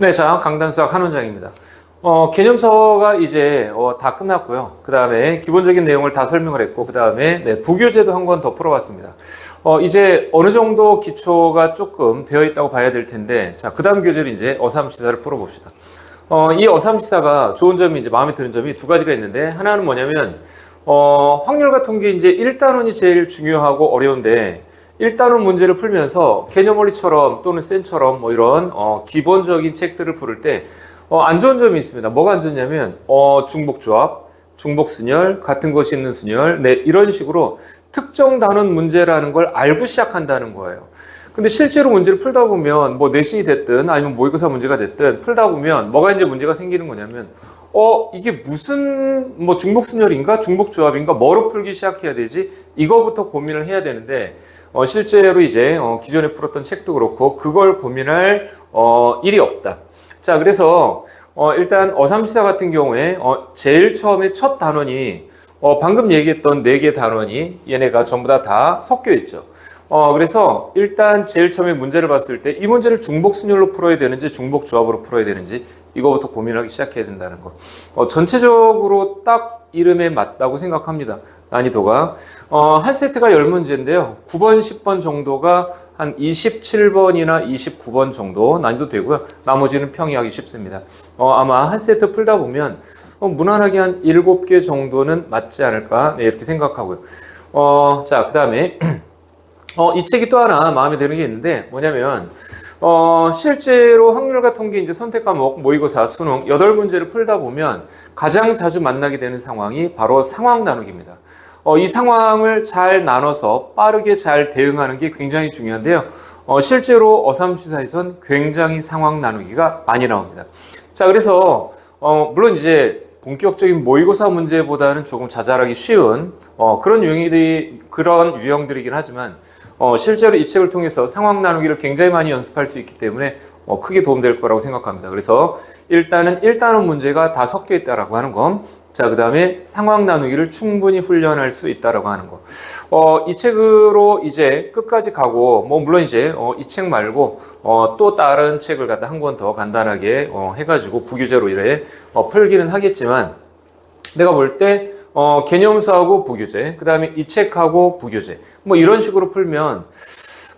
네, 자, 강단수학 한원장입니다. 개념서가 이제 다 끝났고요. 그 다음에 기본적인 내용을 다 설명을 했고, 그 다음에 부교재도 한 권 더 풀어봤습니다. 이제 어느 정도 기초가 조금 되어 있다고 봐야 될 텐데, 자, 그 다음 교재를 이제 어삼시사를 풀어봅시다. 이 어삼시사가 좋은 점이 이제 마음에 드는 점이 두 가지가 있는데, 하나는 뭐냐면, 확률과 통계 이제 1단원이 제일 중요하고 어려운데, 1단원 문제를 풀면서 개념원리처럼 또는 센처럼 뭐 이런 기본적인 책들을 풀을 때 안 좋은 점이 있습니다. 뭐가 안 좋냐면 중복조합, 중복순열, 같은 것이 있는 순열, 네, 이런 식으로 특정 단원 문제라는 걸 알고 시작한다는 거예요. 근데 실제로 문제를 풀다 보면 뭐 내신이 됐든 아니면 모의고사 문제가 됐든 풀다 보면 뭐가 이제 문제가 생기는 거냐면 이게 무슨 뭐 중복순열인가 중복조합인가 뭐로 풀기 시작해야 되지? 이거부터 고민을 해야 되는데 실제로 이제 기존에 풀었던 책도 그렇고 그걸 고민할 일이 없다. 자, 그래서 일단 어삼시사 같은 경우에 제일 처음에 첫 단원이 방금 얘기했던 4개 단원이 얘네가 전부 다 섞여 있죠. 그래서 일단 제일 처음에 문제를 봤을 때 이 문제를 중복순열로 풀어야 되는지 중복조합으로 풀어야 되는지 이거부터 고민하기 시작해야 된다는 거. 전체적으로 딱 이름에 맞다고 생각합니다. 난이도가. 한 세트가 10문제인데요. 9번, 10번 정도가 한 27번이나 29번 정도 난이도 되고요. 나머지는 평이하기 쉽습니다. 아마 한 세트 풀다 보면 무난하게 한 7개 정도는 맞지 않을까, 네, 이렇게 생각하고요. 자, 그 다음에 이 책이 또 하나 마음에 드는 게 있는데 뭐냐면 실제로 확률과 통계 이제 선택 과목 모의고사 수능 8문제를 풀다 보면 가장 자주 만나게 되는 상황이 바로 상황 나누기입니다. 이 상황을 잘 나눠서 빠르게 잘 대응하는 게 굉장히 중요한데요. 실제로 어삼시사에선 굉장히 상황 나누기가 많이 나옵니다. 자, 그래서 물론 이제 본격적인 모의고사 문제보다는 조금 자잘하기 쉬운 그런 유형들이긴 하지만 실제로 이 책을 통해서 상황 나누기를 굉장히 많이 연습할 수 있기 때문에 크게 도움될 거라고 생각합니다. 그래서 일단은 1단원 문제가 다 섞여 있다라고 하는 거. 자, 그 다음에 상황 나누기를 충분히 훈련할 수 있다라고 하는 거. 이 책으로 이제 끝까지 가고, 뭐, 물론 이제, 이 책 말고, 또 다른 책을 갖다 한 권 더 간단하게, 해가지고 부교재로 이래, 풀기는 하겠지만, 내가 볼 때, 개념서하고 부교재, 그 다음에 이 책하고 부교재, 뭐 이런 식으로 풀면,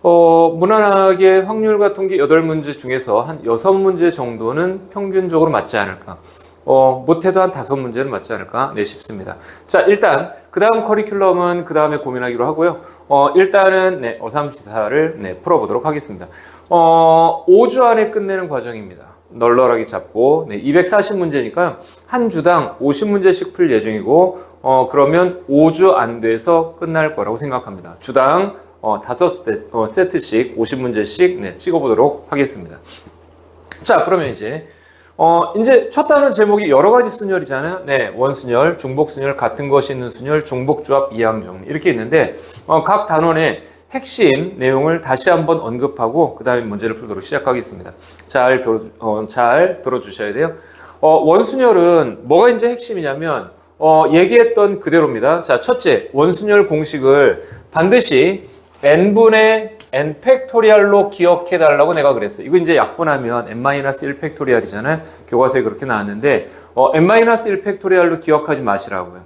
무난하게 확률과 통계 8문제 중에서 한 6문제 정도는 평균적으로 맞지 않을까. 못해도 한 5문제는 맞지 않을까, 네, 싶습니다. 자, 일단, 그 다음 커리큘럼은 그 다음에 고민하기로 하고요. 일단은, 네, 어삼시사를, 네, 풀어보도록 하겠습니다. 5주 안에 끝내는 과정입니다. 널널하게 잡고, 네, 240문제니까 한 주당 50문제씩 풀 예정이고, 그러면 5주 안 돼서 끝날 거라고 생각합니다. 주당 5세트씩 50문제씩 네, 찍어보도록 하겠습니다. 자, 그러면 이제 첫 단원 제목이 여러 가지 순열이잖아요. 네, 원순열, 중복순열, 같은 것이 있는 순열, 중복조합, 이항정리 이렇게 있는데 각 단원의 핵심 내용을 다시 한번 언급하고 그 다음에 문제를 풀도록 시작하겠습니다. 잘 들어주셔야 돼요. 원순열은 뭐가 이제 핵심이냐면 얘기했던 그대로입니다. 자, 첫째, 원순열 공식을 반드시 n분의 n 팩토리얼로 기억해 달라고 내가 그랬어요. 이거 이제 약분하면 n-1 팩토리얼이잖아요. 교과서에 그렇게 나왔는데 n-1 팩토리얼로 기억하지 마시라고요.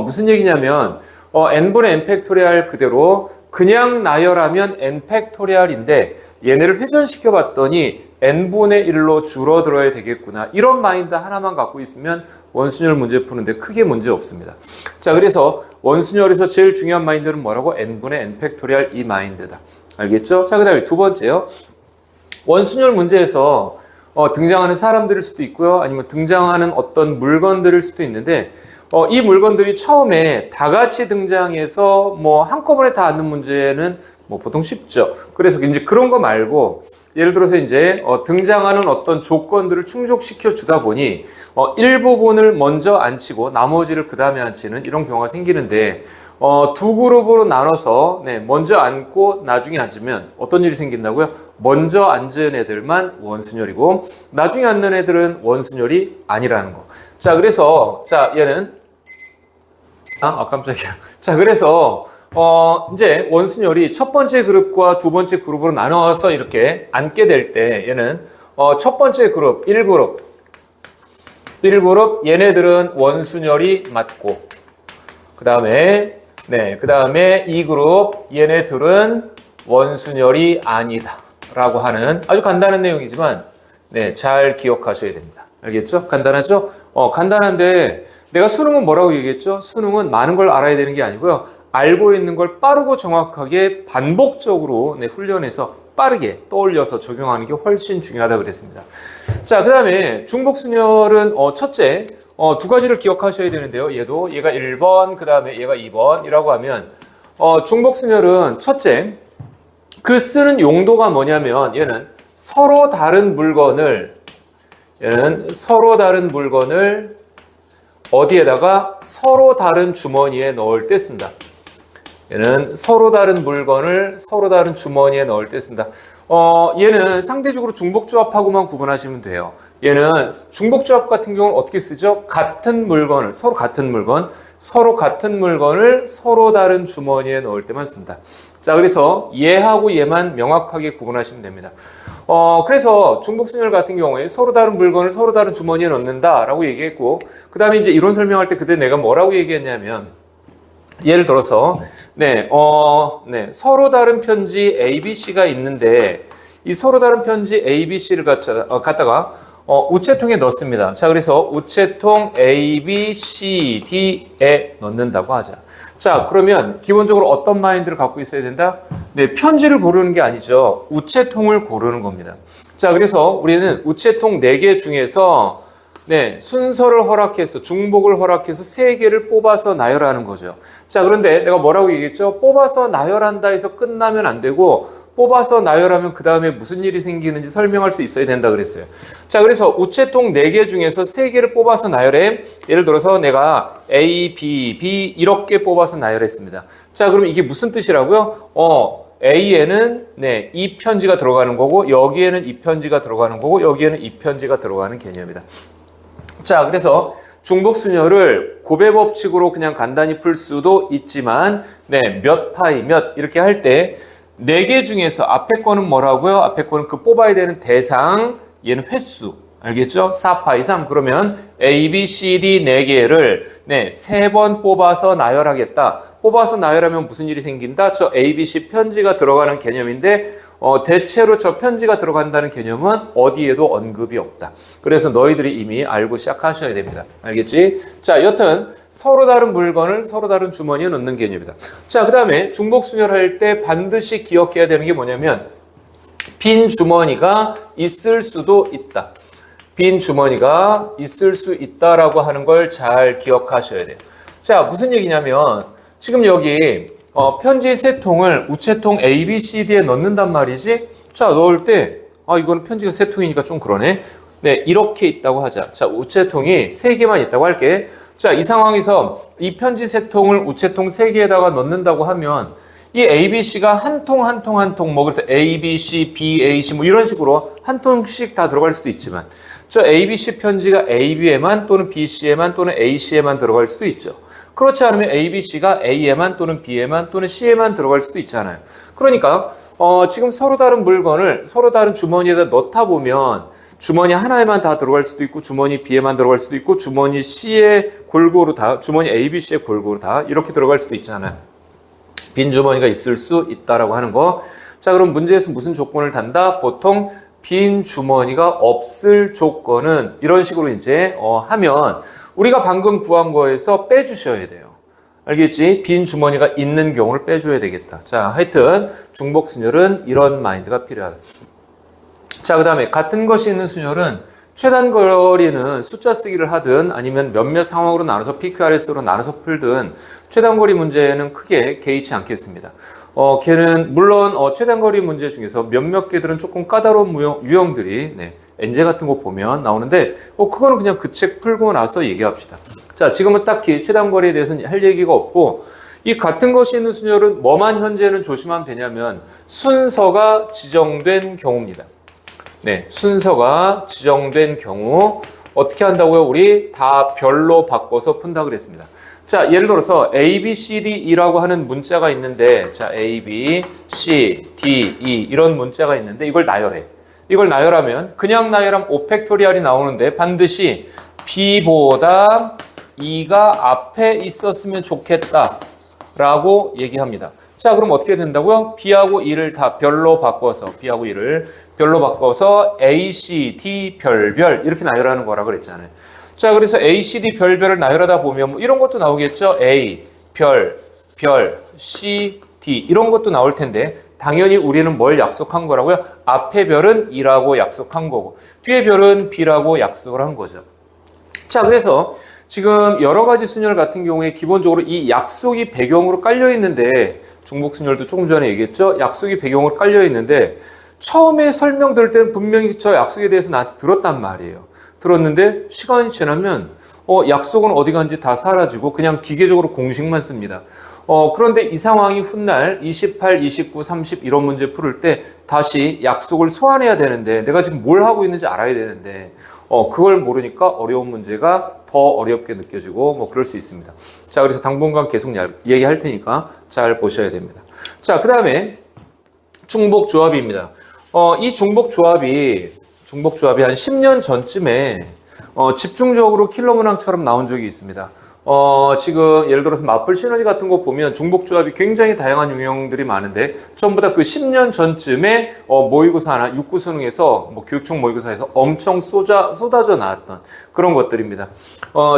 무슨 얘기냐면 n분의 n 팩토리얼 그대로 그냥 나열하면 n 팩토리얼인데 얘네를 회전시켜 봤더니 n분의 1로 줄어들어야 되겠구나. 이런 마인드 하나만 갖고 있으면 원순열 문제 푸는데 크게 문제 없습니다. 자, 그래서 원순열에서 제일 중요한 마인드는 뭐라고? n분의 n 팩토리얼 이 마인드다. 알겠죠? 자, 그 다음에 두 번째요. 원순열 문제에서 등장하는 사람들일 수도 있고요. 아니면 등장하는 어떤 물건들일 수도 있는데 이 물건들이 처음에 다 같이 등장해서 뭐 한꺼번에 다 앉는 문제는 뭐 보통 쉽죠. 그래서 이제 그런 거 말고 예를 들어서 이제 등장하는 어떤 조건들을 충족시켜 주다 보니 일부분을 먼저 앉히고 나머지를 그 다음에 앉히는 이런 경우가 생기는데 두 그룹으로 나눠서 네, 먼저 앉고 나중에 앉으면 어떤 일이 생긴다고요? 먼저 앉은 애들만 원순열이고 나중에 앉는 애들은 원순열이 아니라는 거. 자, 그래서 자, 얘는 깜짝이야. 자, 그래서 이제 원순열이 첫 번째 그룹과 두 번째 그룹으로 나눠서 이렇게 앉게 될 때 얘는 첫 번째 그룹, 1그룹. 1그룹, 얘네들은 원순열이 맞고, 그 다음에 2그룹, 얘네들은 원순열이 아니다. 라고 하는 아주 간단한 내용이지만, 잘 기억하셔야 됩니다. 알겠죠? 간단하죠? 간단한데, 내가 수능은 뭐라고 얘기했죠? 수능은 많은 걸 알아야 되는 게 아니고요. 알고 있는 걸 빠르고 정확하게 반복적으로 훈련해서 빠르게 떠올려서 적용하는 게 훨씬 중요하다고 그랬습니다. 자, 그 다음에 중복순열은 첫째, 두 가지를 기억하셔야 되는데요. 얘가 1번, 그 다음에 얘가 2번이라고 하면 중복순열은 첫째, 그 쓰는 용도가 뭐냐면 얘는 서로 다른 물건을 어디에다가 서로 다른 주머니에 넣을 때 쓴다. 얘는 서로 다른 물건을 서로 다른 주머니에 넣을 때 쓴다. 얘는 상대적으로 중복조합하고만 구분하시면 돼요. 얘는 중복조합 같은 경우는 어떻게 쓰죠? 같은 물건을, 서로 같은 물건을 서로 다른 주머니에 넣을 때만 쓴다. 자, 그래서 얘하고 얘만 명확하게 구분하시면 됩니다. 그래서 중복순열 같은 경우에 서로 다른 물건을 서로 다른 주머니에 넣는다라고 얘기했고, 그 다음에 이제 이론 설명할 때 그때 내가 뭐라고 얘기했냐면, 예를 들어서, 서로 다른 편지 A, B, C가 있는데, 이 서로 다른 편지 A, B, C를 갖다가, 우체통에 넣습니다. 자, 그래서 우체통 A, B, C, D에 넣는다고 하자. 자, 그러면 기본적으로 어떤 마인드를 갖고 있어야 된다? 편지를 고르는 게 아니죠. 우체통을 고르는 겁니다. 자, 그래서 우리는 우체통 4개 중에서 순서를 허락해서 중복을 허락해서 3개를 뽑아서 나열하는 거죠. 자, 그런데 내가 뭐라고 얘기했죠? 뽑아서 나열한다 해서 끝나면 안 되고 뽑아서 나열하면 그 다음에 무슨 일이 생기는지 설명할 수 있어야 된다 그랬어요. 자, 그래서 우체통 4개 중에서 3개를 뽑아서 나열해. 예를 들어서 내가 A, B, B 이렇게 뽑아서 나열했습니다. 자, 그럼 이게 무슨 뜻이라고요? A에는 이 편지가 들어가는 거고 여기에는 이 편지가 들어가는 거고 여기에는 이 편지가 들어가는 개념이다. 자, 그래서 중복순열을 곱의 법칙으로 그냥 간단히 풀 수도 있지만 몇 파이 몇 이렇게 할 때 4개 중에서 앞에 거는 뭐라고요? 앞에 거는 그 뽑아야 되는 대상, 얘는 횟수. 알겠죠? 4파이 3. 그러면 A, B, C, D 4개를 3번 뽑아서 나열하겠다. 뽑아서 나열하면 무슨 일이 생긴다? 저 A, B, C 편지가 들어가는 개념인데 대체로 저 편지가 들어간다는 개념은 어디에도 언급이 없다. 그래서 너희들이 이미 알고 시작하셔야 됩니다. 알겠지? 자, 여튼 서로 다른 물건을 서로 다른 주머니에 넣는 개념이다. 자, 그 다음에 중복순열할 때 반드시 기억해야 되는 게 뭐냐면 빈 주머니가 있을 수도 있다. 빈 주머니가 있을 수 있다라고 하는 걸 잘 기억하셔야 돼요. 자, 무슨 얘기냐면 지금 여기 편지 3통을 우체통 A, B, C, D에 넣는단 말이지. 자, 넣을 때 이거는 편지가 3통이니까 좀 그러네. 이렇게 있다고 하자. 자, 우체통이 3개만 있다고 할게. 자, 이 상황에서 이 편지 3통을 우체통 3개에다가 넣는다고 하면 이 A, B, C가 한 통, 뭐 그래서 A, B, C, B, A, C 뭐 이런 식으로 한 통씩 다 들어갈 수도 있지만 저 A, B, C 편지가 A, B에만 또는 B, C에만 또는 A, C에만 들어갈 수도 있죠. 그렇지 않으면 A, B, C가 A에만 또는 B에만 또는 C에만 들어갈 수도 있잖아요. 그러니까 지금 서로 다른 물건을 서로 다른 주머니에다 넣다 보면 주머니 하나에만 다 들어갈 수도 있고 주머니 B에만 들어갈 수도 있고 주머니 C에 골고루 다 주머니 A, B, C에 골고루 다 이렇게 들어갈 수도 있잖아요. 빈 주머니가 있을 수 있다라고 하는 거. 자, 그럼 문제에서 무슨 조건을 단다? 보통 빈 주머니가 없을 조건은 이런 식으로 이제 하면 우리가 방금 구한 거에서 빼주셔야 돼요. 알겠지? 빈 주머니가 있는 경우를 빼줘야 되겠다. 자, 하여튼 중복순열은 이런 마인드가 필요하다. 자, 그 다음에 같은 것이 있는 순열은 최단 거리는 숫자 쓰기를 하든 아니면 몇몇 상황으로 나눠서 PQRS로 나눠서 풀든 최단 거리 문제는 크게 개의치 않겠습니다. 걔는 물론 최단 거리 문제 중에서 몇몇 개들은 조금 까다로운 유형들이 엔제 같은 거 보면 나오는데 그거는 그냥 그 책 풀고 나서 얘기합시다. 자, 지금은 딱히 최단 거리에 대해서는 할 얘기가 없고 이 같은 것이 있는 순열은 뭐만 현재는 조심하면 되냐면 순서가 지정된 경우입니다. 순서가 지정된 경우 어떻게 한다고요? 우리 다 별로 바꿔서 푼다 그랬습니다. 자, 예를 들어서 A, B, C, D, E라고 하는 문자가 있는데 자, A, B, C, D, E 이런 문자가 있는데 이걸 나열해. 이걸 나열하면 그냥 나열하면 5팩토리얼이 나오는데 반드시 B보다 E가 앞에 있었으면 좋겠다 라고 얘기합니다. 자, 그럼 어떻게 된다고요? B하고 E를 다 별로 바꿔서 B하고 E를 별로 바꿔서 A, C, D 별별 이렇게 나열하는 거라 그랬잖아요. 자, 그래서 A, C, D 별별을 나열하다 보면 뭐 이런 것도 나오겠죠. A, 별, C, D 이런 것도 나올 텐데 당연히 우리는 뭘 약속한 거라고요? 앞에 별은 E라고 약속한 거고 뒤에 별은 B라고 약속을 한 거죠. 자, 그래서 지금 여러 가지 순열 같은 경우에 기본적으로 이 약속이 배경으로 깔려 있는데 중복 순열도 조금 전에 얘기했죠. 약속이 배경으로 깔려 있는데 처음에 설명 들을 때는 분명히 저 약속에 대해서 나한테 들었단 말이에요. 들었는데 시간이 지나면 약속은 어디 간지 다 사라지고 그냥 기계적으로 공식만 씁니다. 그런데 이 상황이 훗날 28, 29, 30 이런 문제 풀을 때 다시 약속을 소환해야 되는데 내가 지금 뭘 하고 있는지 알아야 되는데 그걸 모르니까 어려운 문제가 더 어렵게 느껴지고 뭐 그럴 수 있습니다. 자, 그래서 당분간 계속 얘기할 테니까 잘 보셔야 됩니다. 자, 그 다음에 중복 조합입니다. 이 중복 조합이 한 10년 전쯤에 집중적으로 킬러 문항처럼 나온 적이 있습니다. 지금 예를 들어서 마플 시너지 같은 거 보면 중복 조합이 굉장히 다양한 유형들이 많은데 전부 다 그 10년 전쯤에 모의고사나 육구 수능에서 뭐 교육청 모의고사에서 엄청 쏟아져 나왔던 그런 것들입니다.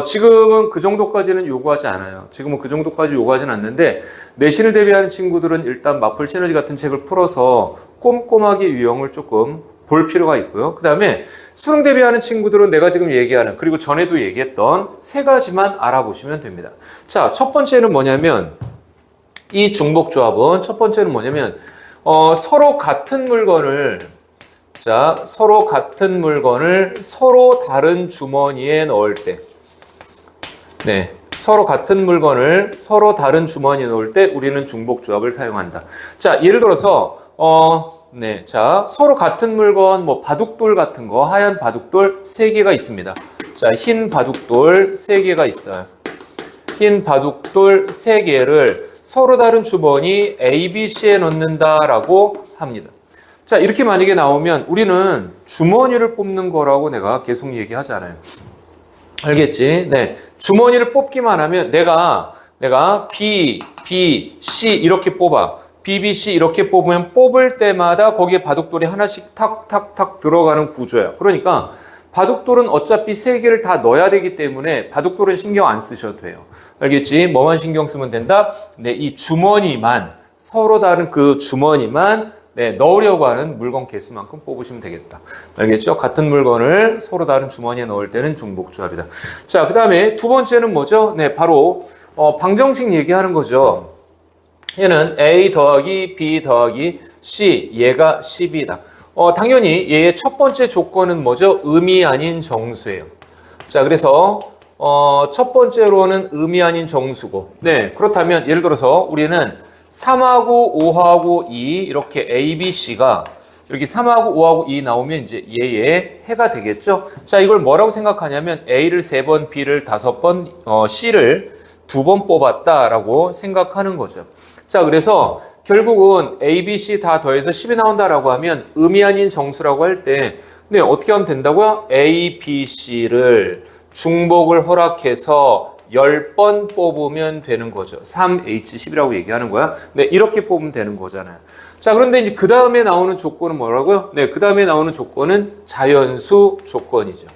지금은 그 정도까지는 요구하지 않아요. 지금은 그 정도까지 요구하지는 않는데 내신을 대비하는 친구들은 일단 마플 시너지 같은 책을 풀어서 꼼꼼하게 유형을 조금 볼 필요가 있고요. 그 다음에 수능 대비하는 친구들은 내가 지금 얘기하는 그리고 전에도 얘기했던 세 가지만 알아보시면 됩니다. 자, 첫 번째는 뭐냐면 이 중복 조합은 첫 번째는 뭐냐면 서로 같은 물건을 서로 다른 주머니에 넣을 때 서로 같은 물건을 서로 다른 주머니에 넣을 때 우리는 중복 조합을 사용한다. 자, 예를 들어서 자, 서로 같은 물건, 뭐, 바둑돌 같은 거, 하얀 바둑돌 3개가 있습니다. 자, 흰 바둑돌 3개가 있어요. 흰 바둑돌 3개를 서로 다른 주머니 A, B, C에 넣는다라고 합니다. 자, 이렇게 만약에 나오면 우리는 주머니를 뽑는 거라고 내가 계속 얘기하잖아요. 알겠지? 네. 주머니를 뽑기만 하면 내가 B, B, C 이렇게 뽑아. BBC 이렇게 뽑으면 뽑을 때마다 거기에 바둑돌이 하나씩 탁탁탁 들어가는 구조예요. 그러니까 바둑돌은 어차피 3개를 다 넣어야 되기 때문에 바둑돌은 신경 안 쓰셔도 돼요. 알겠지? 뭐만 신경 쓰면 된다? 네, 이 주머니만 서로 다른 그 주머니만 넣으려고 하는 물건 개수만큼 뽑으시면 되겠다. 알겠죠? 같은 물건을 서로 다른 주머니에 넣을 때는 중복 조합이다. 자, 그 다음에 두 번째는 뭐죠? 네, 바로 방정식 얘기하는 거죠. 얘는 A 더하기 B 더하기 C, 얘가 10이다. 당연히 얘의 첫 번째 조건은 뭐죠? 음이 아닌 정수예요. 자, 그래서 첫 번째로는 음이 아닌 정수고, 네, 그렇다면 예를 들어서 우리는 3하고 5하고 2 이렇게 A, B, C가 이렇게 3하고 5하고 2 나오면 이제 얘의 해가 되겠죠? 자, 이걸 뭐라고 생각하냐면 A를 3번, B를 5번, C를 2번 뽑았다라고 생각하는 거죠. 자, 그래서 결국은 A, B, C 다 더해서 10이 나온다라고 하면 음이 아닌 정수라고 할 때 네, 어떻게 하면 된다고요? A, B, C를 중복을 허락해서 10번 뽑으면 되는 거죠. 3H10이라고 얘기하는 거야. 네, 이렇게 뽑으면 되는 거잖아요. 자, 그런데 이제 그 다음에 나오는 조건은 뭐라고요? 네, 그 다음에 나오는 조건은 자연수 조건이죠.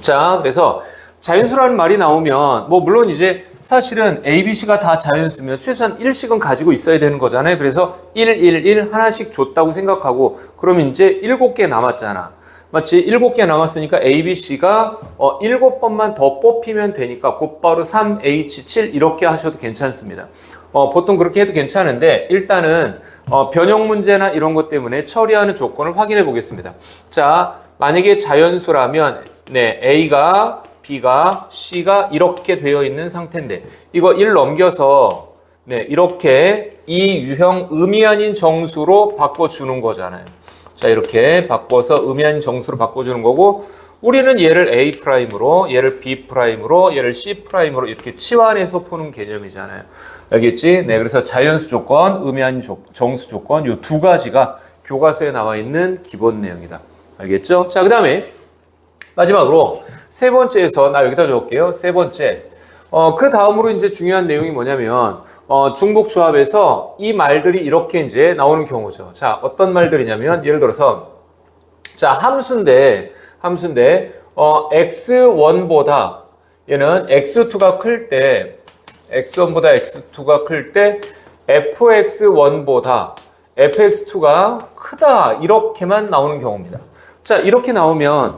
자, 그래서 자연수라는 말이 나오면 뭐 물론 이제 사실은 A, B, C가 다 자연수면 최소한 1씩은 가지고 있어야 되는 거잖아요. 그래서 1, 1, 1 하나씩 줬다고 생각하고 그러면 이제 7개 남았잖아. 마치 7개 남았으니까 A, B, C가 7번만 더 뽑히면 되니까 곧바로 3H7 이렇게 하셔도 괜찮습니다. 보통 그렇게 해도 괜찮은데 일단은 변형 문제나 이런 것 때문에 처리하는 조건을 확인해 보겠습니다. 자, 만약에 자연수라면 네, A가 B가 C가 이렇게 되어 있는 상태인데 이거 1 넘겨서 네, 이렇게 이 유형 음이 아닌 정수로 바꿔주는 거잖아요. 자, 이렇게 바꿔서 음이 아닌 정수로 바꿔주는 거고 우리는 얘를 A'으로 얘를 B'으로 얘를 C'으로 이렇게 치환해서 푸는 개념이잖아요. 알겠지? 네, 그래서 자연수 조건, 음이 아닌 정수 조건 이 두 가지가 교과서에 나와 있는 기본 내용이다. 알겠죠? 자, 그 다음에 마지막으로 세 번째에서 나 여기다 적을게요. 세 번째. 그 다음으로 이제 중요한 내용이 뭐냐면 중복 조합에서 이 말들이 이렇게 이제 나오는 경우죠. 자, 어떤 말들이냐면 예를 들어서 자, 함수인데 x1보다 얘는 x2가 클 때 x1보다 x2가 클 때 fx1보다 fx2가 크다 이렇게만 나오는 경우입니다. 자, 이렇게 나오면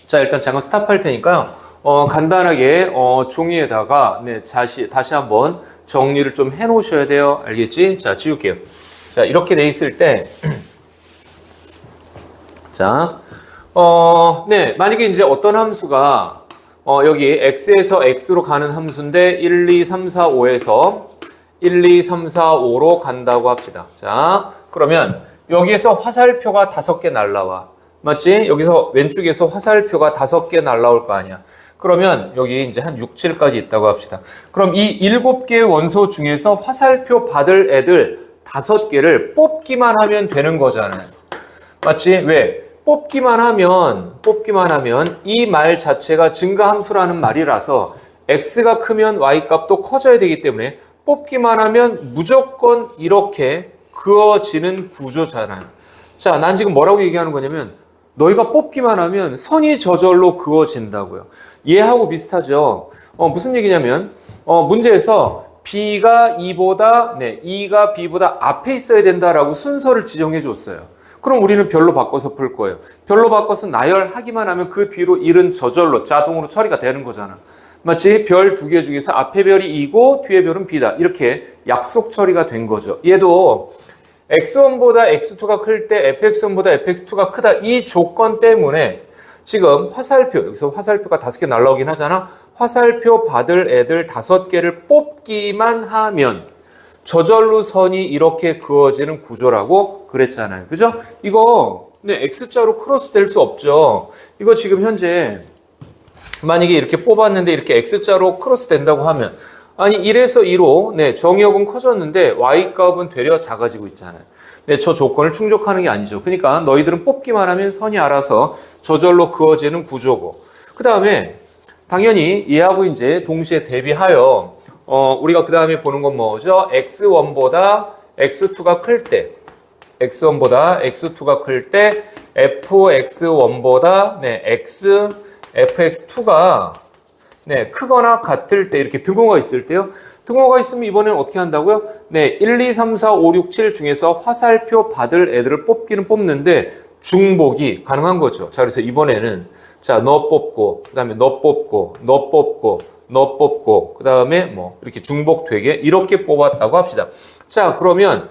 자, 일단 잠깐 스탑할 테니까요. 간단하게 종이에다가 네, 다시 한번 정리를 좀 해 놓으셔야 돼요. 알겠지? 자, 지울게요. 자, 이렇게 돼 있을 때 자, 네, 만약에 이제 어떤 함수가 여기 x에서 x로 가는 함수인데 1, 2, 3, 4, 5에서 1, 2, 3, 4, 5로 간다고 합시다. 자, 그러면 여기에서 화살표가 5개 날라와. 맞지? 여기서 왼쪽에서 화살표가 5개 날라올 거 아니야. 그러면 여기 이제 한 6, 7까지 있다고 합시다. 그럼 이 7개의 원소 중에서 화살표 받을 애들 5개를 뽑기만 하면 되는 거잖아요. 맞지? 왜? 뽑기만 하면 이 말 자체가 증가함수라는 말이라서 x가 크면 y 값도 커져야 되기 때문에 뽑기만 하면 무조건 이렇게 그어지는 구조잖아요. 자, 난 지금 뭐라고 얘기하는 거냐면 너희가 뽑기만 하면 선이 저절로 그어진다고요. 얘하고 비슷하죠. 무슨 얘기냐면 문제에서 b가 2보다 2가 b보다 앞에 있어야 된다라고 순서를 지정해 줬어요. 그럼 우리는 별로 바꿔서 풀 거예요. 별로 바꿔서 나열하기만 하면 그 뒤로 1은 저절로 자동으로 처리가 되는 거잖아. 마치 별 2개 중에서 앞에 별이 2고 뒤에 별은 b다. 이렇게 약속 처리가 된 거죠. 얘도 x1보다 x2가 클 때 fx1보다 fx2가 크다. 이 조건 때문에 지금 화살표, 여기서 화살표가 5개 날라오긴 하잖아. 화살표 받을 애들 5개를 뽑기만 하면 저절로 선이 이렇게 그어지는 구조라고 그랬잖아요. 그죠? 이거 X자로 크로스 될 수 없죠. 이거 지금 현재 만약에 이렇게 뽑았는데 이렇게 X자로 크로스 된다고 하면 아니 1에서 2로 정의역은 커졌는데 Y값은 되려 작아지고 있잖아요. 저 조건을 충족하는 게 아니죠. 그러니까 너희들은 뽑기만 하면 선이 알아서 저절로 그어지는 구조고 그 다음에 당연히 얘하고 이제 동시에 대비하여 우리가 그 다음에 보는 건 뭐죠? x1보다 x2가 클 때 x1보다 x2가 클 때 fx1보다 fx2가 크거나 같을 때 이렇게 등호가 있을 때요. 등호가 있으면 이번에는 어떻게 한다고요? 1, 2, 3, 4, 5, 6, 7 중에서 화살표 받을 애들을 뽑기는 뽑는데 중복이 가능한 거죠. 자, 그래서 이번에는 자, 너 뽑고 그 다음에 너 뽑고 너 뽑고 너 뽑고 그 다음에 뭐 이렇게 중복되게 이렇게 뽑았다고 합시다. 자, 그러면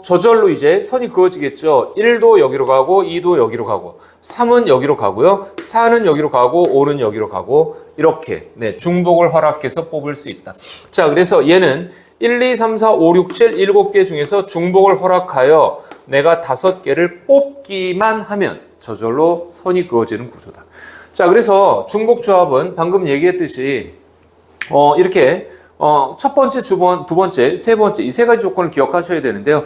저절로 이제 선이 그어지겠죠. 1도 여기로 가고 2도 여기로 가고 3은 여기로 가고요. 4는 여기로 가고 5는 여기로 가고 이렇게 중복을 허락해서 뽑을 수 있다. 자, 그래서 얘는 1, 2, 3, 4, 5, 6, 7, 7개 중에서 중복을 허락하여 내가 5개를 뽑기만 하면 저절로 선이 그어지는 구조다. 자, 그래서 중복 조합은 방금 얘기했듯이 이렇게 첫 번째, 두 번째, 세 번째 이 세 가지 조건을 기억하셔야 되는데요.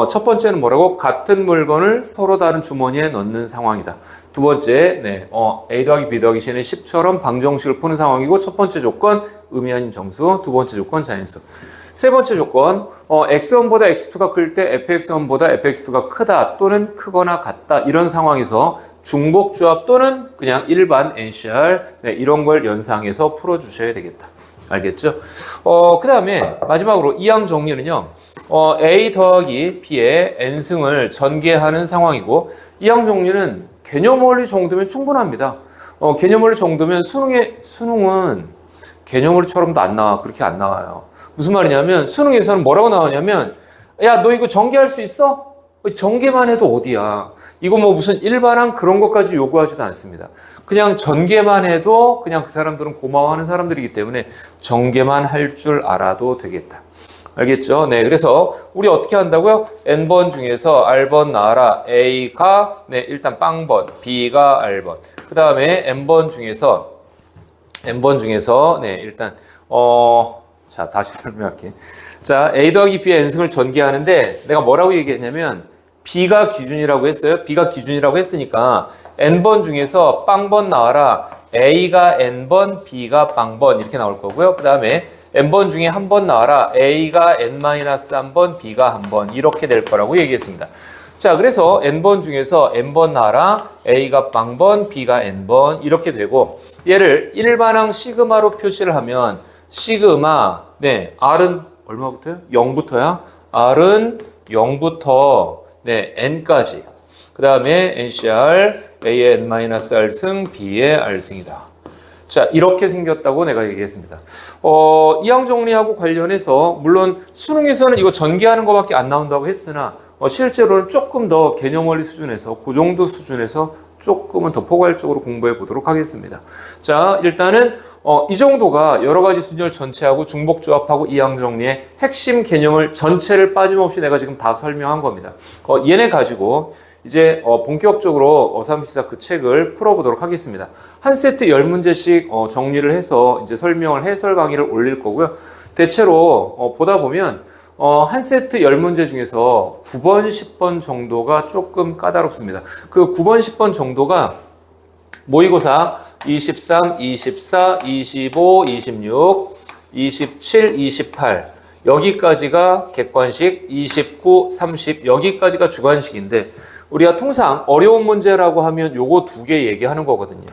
첫 번째는 뭐라고? 같은 물건을 서로 다른 주머니에 넣는 상황이다. 두 번째, A 더하기 B 더하기 C는 10처럼 방정식을 푸는 상황이고 첫 번째 조건 의미 아닌 정수, 두 번째 조건 자연수. 세 번째 조건 x1보다 x2가 클 때 fx1보다 fx2가 크다 또는 크거나 같다 이런 상황에서 중복 조합 또는 그냥 일반 NCR 이런 걸 연상해서 풀어주셔야 되겠다. 알겠죠? 그 다음에 마지막으로 이항 정리는요. A 더하기 B의 N승을 전개하는 상황이고 이항 정리는 개념 원리 정도면 충분합니다. 개념 원리 정도면 수능은 개념 원리처럼도 안 나와. 그렇게 안 나와요. 무슨 말이냐면 수능에서는 뭐라고 나오냐면 야, 너 이거 전개할 수 있어? 전개만 해도 어디야. 이거 뭐 무슨 일반항 그런 것까지 요구하지도 않습니다. 그냥 전개만 해도 그냥 그 사람들은 고마워하는 사람들이기 때문에 전개만 할 줄 알아도 되겠다. 알겠죠? 네, 그래서 우리 어떻게 한다고요? N번 중에서 R번 나와라. A가 일단 빵번, B가 R번. 그 다음에 N번 중에서 일단 자, 다시 설명할게. 자, A 더하기 B의 N승을 전개하는데 내가 뭐라고 얘기했냐면 B가 기준이라고 했어요. B가 기준이라고 했으니까 n번 중에서 빵번 나와라. A가 n번, B가 빵번 이렇게 나올 거고요. 그 다음에 n번 중에 한 번 나와라. A가 n-1번, B가 한 번 이렇게 될 거라고 얘기했습니다. 자, 그래서 n번 중에서 n번 나와라. A가 빵번, B가 n번 이렇게 되고 얘를 일반항 시그마로 표시를 하면 시그마 네, R은 얼마부터요? 0부터야? R은 0부터 네, n까지. 그 다음에 NCR A의 n-R승, B의 R승이다. 자, 이렇게 생겼다고 내가 얘기했습니다. 이항 정리하고 관련해서 물론 수능에서는 이거 전개하는 것밖에 안 나온다고 했으나 실제로는 조금 더 개념 원리 수준에서 그 정도 수준에서 조금은 더 포괄적으로 공부해 보도록 하겠습니다. 자, 일단은 이 정도가 여러 가지 순열 전체하고 중복조합하고 이항 정리의 핵심 개념을 전체를 빠짐없이 내가 지금 다 설명한 겁니다. 얘네 가지고 이제 본격적으로 어삼시사 그 책을 풀어보도록 하겠습니다. 한 세트 10문제씩 정리를 해서 이제 설명을 해설 강의를 올릴 거고요. 대체로 보다 보면 한 세트 10문제 중에서 9번, 10번 정도가 조금 까다롭습니다. 그 9번, 10번 정도가 모의고사 23, 24, 25, 26, 27, 28 여기까지가 객관식, 29, 30 여기까지가 주관식인데 우리가 통상 어려운 문제라고 하면 요거 두 개 얘기하는 거거든요.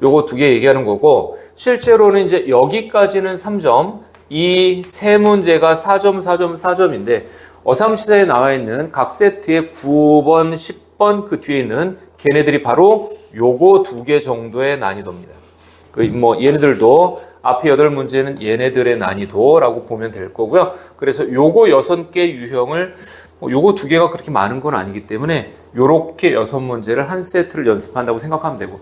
요거 두 개 얘기하는 거고 실제로는 이제 여기까지는 3점, 이 세 문제가 4점, 4점, 4점인데 어삼시사에 나와 있는 각 세트의 9번, 10번 그 뒤에 있는 걔네들이 바로 요거 두 개 정도의 난이도입니다. 얘네들도 앞에 8문제는 얘네들의 난이도라고 보면 될 거고요. 그래서 요거 6개 유형을 요거 두 개가 그렇게 많은 건 아니기 때문에 요렇게 6문제를 한 세트를 연습한다고 생각하면 되고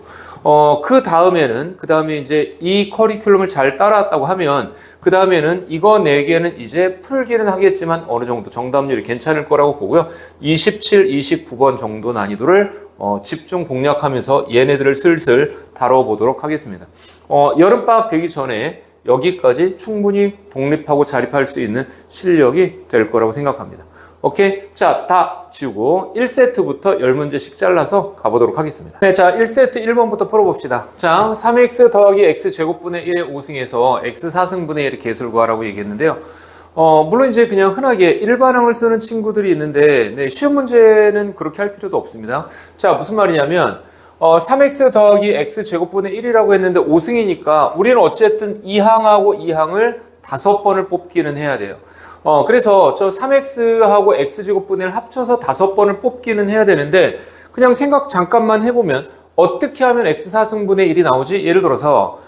그 다음에 이제 이 커리큘럼을 잘 따라왔다고 하면 그 다음에는 이거 4개는 이제 풀기는 하겠지만 어느 정도 정답률이 괜찮을 거라고 보고요. 27, 29번 정도 난이도를 집중 공략하면서 얘네들을 슬슬 다뤄보도록 하겠습니다. 여름방학 되기 전에 여기까지 충분히 독립하고 자립할 수 있는 실력이 될 거라고 생각합니다. 오케이? 자, 다 지우고 1세트부터 10문제씩 잘라서 가보도록 하겠습니다. 네, 자, 1세트 1번부터 풀어봅시다. 자, 3x 더하기 x제곱분의 1의 5승에서 x 4승분의 1의 개수를 구하라고 얘기했는데요. 물론 이제 그냥 흔하게 일반항을 쓰는 친구들이 있는데 네, 시험 문제는 그렇게 할 필요도 없습니다. 자, 무슨 말이냐면 3x 더하기 x제곱분의 1이라고 했는데 5승이니까 우리는 어쨌든 2항하고 2항을 5번을 뽑기는 해야 돼요. 그래서 저 3x하고 x제곱분의 1 합쳐서 5번을 뽑기는 해야 되는데 그냥 생각 잠깐만 해보면 어떻게 하면 x 4승분의 1이 나오지? 예를 들어서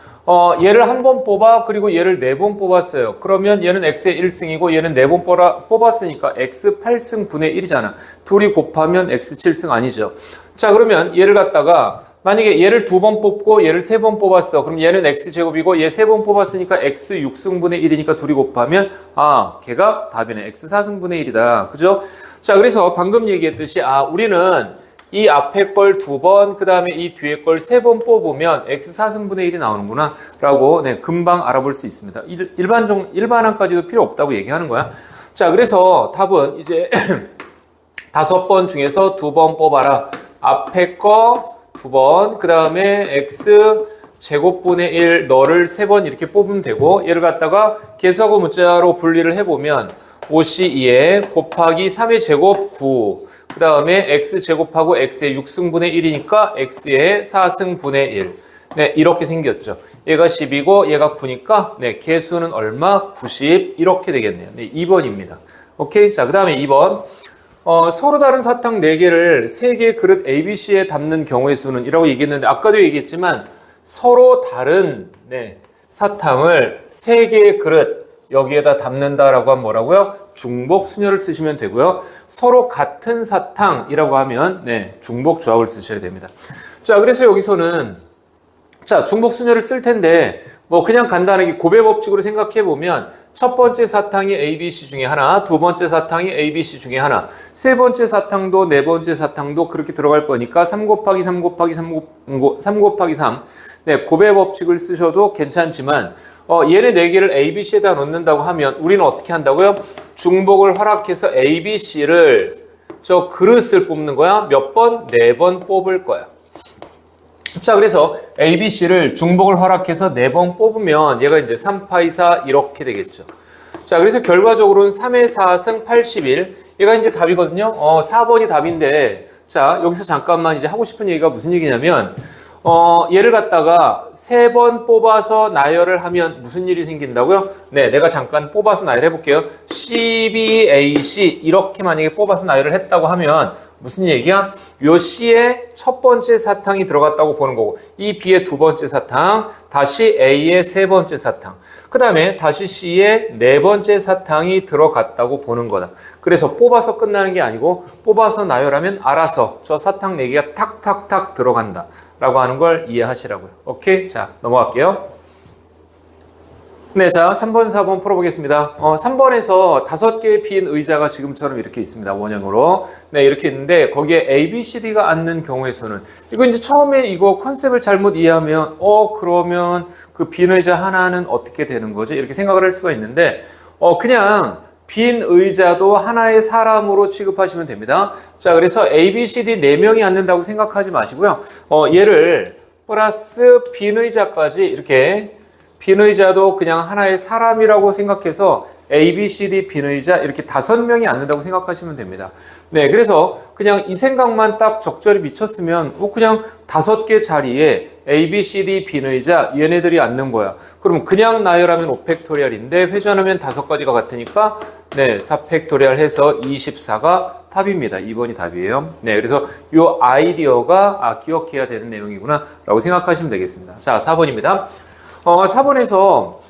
얘를 한 번 뽑아 그리고 얘를 4번 뽑았어요. 그러면 얘는 x의 1승이고 얘는 4번 뽑았으니까 x 8승분의 1이잖아. 둘이 곱하면 x 7승 아니죠. 자, 그러면 얘를 갖다가 만약에 얘를 2번 뽑고 얘를 3번 뽑았어. 그럼 얘는 x제곱이고 얘 3번 뽑았으니까 x 6승분의 1이니까 둘이 곱하면 걔가 답이네. x 4승분의 1이다. 그죠? 자, 그래서 방금 얘기했듯이 우리는 이 앞에 걸 2번, 그 다음에 이 뒤에 걸 3번 뽑으면 x 4승분의 1이 나오는구나 라고 금방 알아볼 수 있습니다. 일반항까지도 필요 없다고 얘기하는 거야. 자, 그래서 답은 이제 5번 중에서 2번 뽑아라. 앞에 거 2번, 그 다음에 x 제곱분의 1 너를 3번 이렇게 뽑으면 되고 얘를 갖다가 개수하고 문자로 분리를 해보면 5c2에 곱하기 3의 제곱 9, 그 다음에 x 제곱하고 x의 6승분의 1이니까 x의 4승분의 1. 네, 이렇게 생겼죠. 얘가 10이고 얘가 9니까 네, 개수는 얼마? 90 이렇게 되겠네요. 네, 2번입니다. 오케이, 자, 그 다음에 2번. 서로 다른 사탕 4개를 3개의 그릇 ABC에 담는 경우의 수는 이라고 얘기했는데 아까도 얘기했지만 서로 다른 사탕을 3개의 그릇 여기에다 담는다라고 하면 뭐라고요? 중복 순열을 쓰시면 되고요. 서로 같은 사탕이라고 하면 중복 조합을 쓰셔야 됩니다. 자, 그래서 여기서는 중복 순열을 쓸 텐데 그냥 간단하게 고배 법칙으로 생각해 보면 첫 번째 사탕이 ABC 중에 하나, 두 번째 사탕이 ABC 중에 하나, 세 번째 사탕도 네 번째 사탕도 그렇게 들어갈 거니까 3 곱하기 3 곱하기 3 곱하기 3 고배 법칙을 쓰셔도 괜찮지만 얘네 4개를 ABC에다 넣는다고 하면 우리는 어떻게 한다고요? 중복을 허락해서 ABC를 저 그릇을 뽑는 거야. 몇 번? 4번 뽑을 거야. 자, 그래서 A, B, C를 중복을 허락해서 4번 뽑으면 얘가 이제 3파 2, 4 이렇게 되겠죠. 자, 그래서 결과적으로는 3의 4승 81. 얘가 이제 답이거든요. 4번이 답인데, 자, 여기서 잠깐만 이제 하고 싶은 얘기가 무슨 얘기냐면, 얘를 갖다가 3번 뽑아서 나열을 하면 무슨 일이 생긴다고요? 네, 내가 잠깐 뽑아서 나열해 볼게요. C, B, A, C 이렇게 만약에 뽑아서 나열을 했다고 하면 무슨 얘기야? 요 C의 첫 번째 사탕이 들어갔다고 보는 거고, 이 B의 두 번째 사탕, 다시 A의 세 번째 사탕, 그 다음에 다시 C의 네 번째 사탕이 들어갔다고 보는 거다. 그래서 뽑아서 끝나는 게 아니고 뽑아서 나열하면 알아서 저 사탕 4개가 탁탁탁 들어간다 라고 하는 걸 이해하시라고요. 오케이? 자, 넘어갈게요. 네, 자, 3번, 4번 풀어보겠습니다. 3번에서 5개의 빈 의자가 지금처럼 이렇게 있습니다. 원형으로. 네, 이렇게 있는데, 거기에 A, B, C, D가 앉는 경우에서는, 이거 이제 처음에 이거 컨셉을 잘못 이해하면, 그러면 그 빈 의자 하나는 어떻게 되는 거지? 이렇게 생각을 할 수가 있는데, 그냥 빈 의자도 하나의 사람으로 취급하시면 됩니다. 자, 그래서 A, B, C, D 4명이 앉는다고 생각하지 마시고요. 얘를 플러스 빈 의자까지 이렇게 빈 의자도 그냥 하나의 사람이라고 생각해서 A, B, C, D 빈 의자 이렇게 5명이 앉는다고 생각하시면 됩니다. 네, 그래서 그냥 이 생각만 딱 적절히 미쳤으면 그냥 5개 자리에 A, B, C, D 빈 의자 얘네들이 앉는 거야. 그럼 그냥 나열하면 5팩토리얼인데 회전하면 5가지가 같으니까 네, 4팩토리얼 해서 24가 답입니다. 2번이 답이에요. 네, 그래서 이 아이디어가 기억해야 되는 내용이구나 라고 생각하시면 되겠습니다. 자, 4번입니다. 4번에서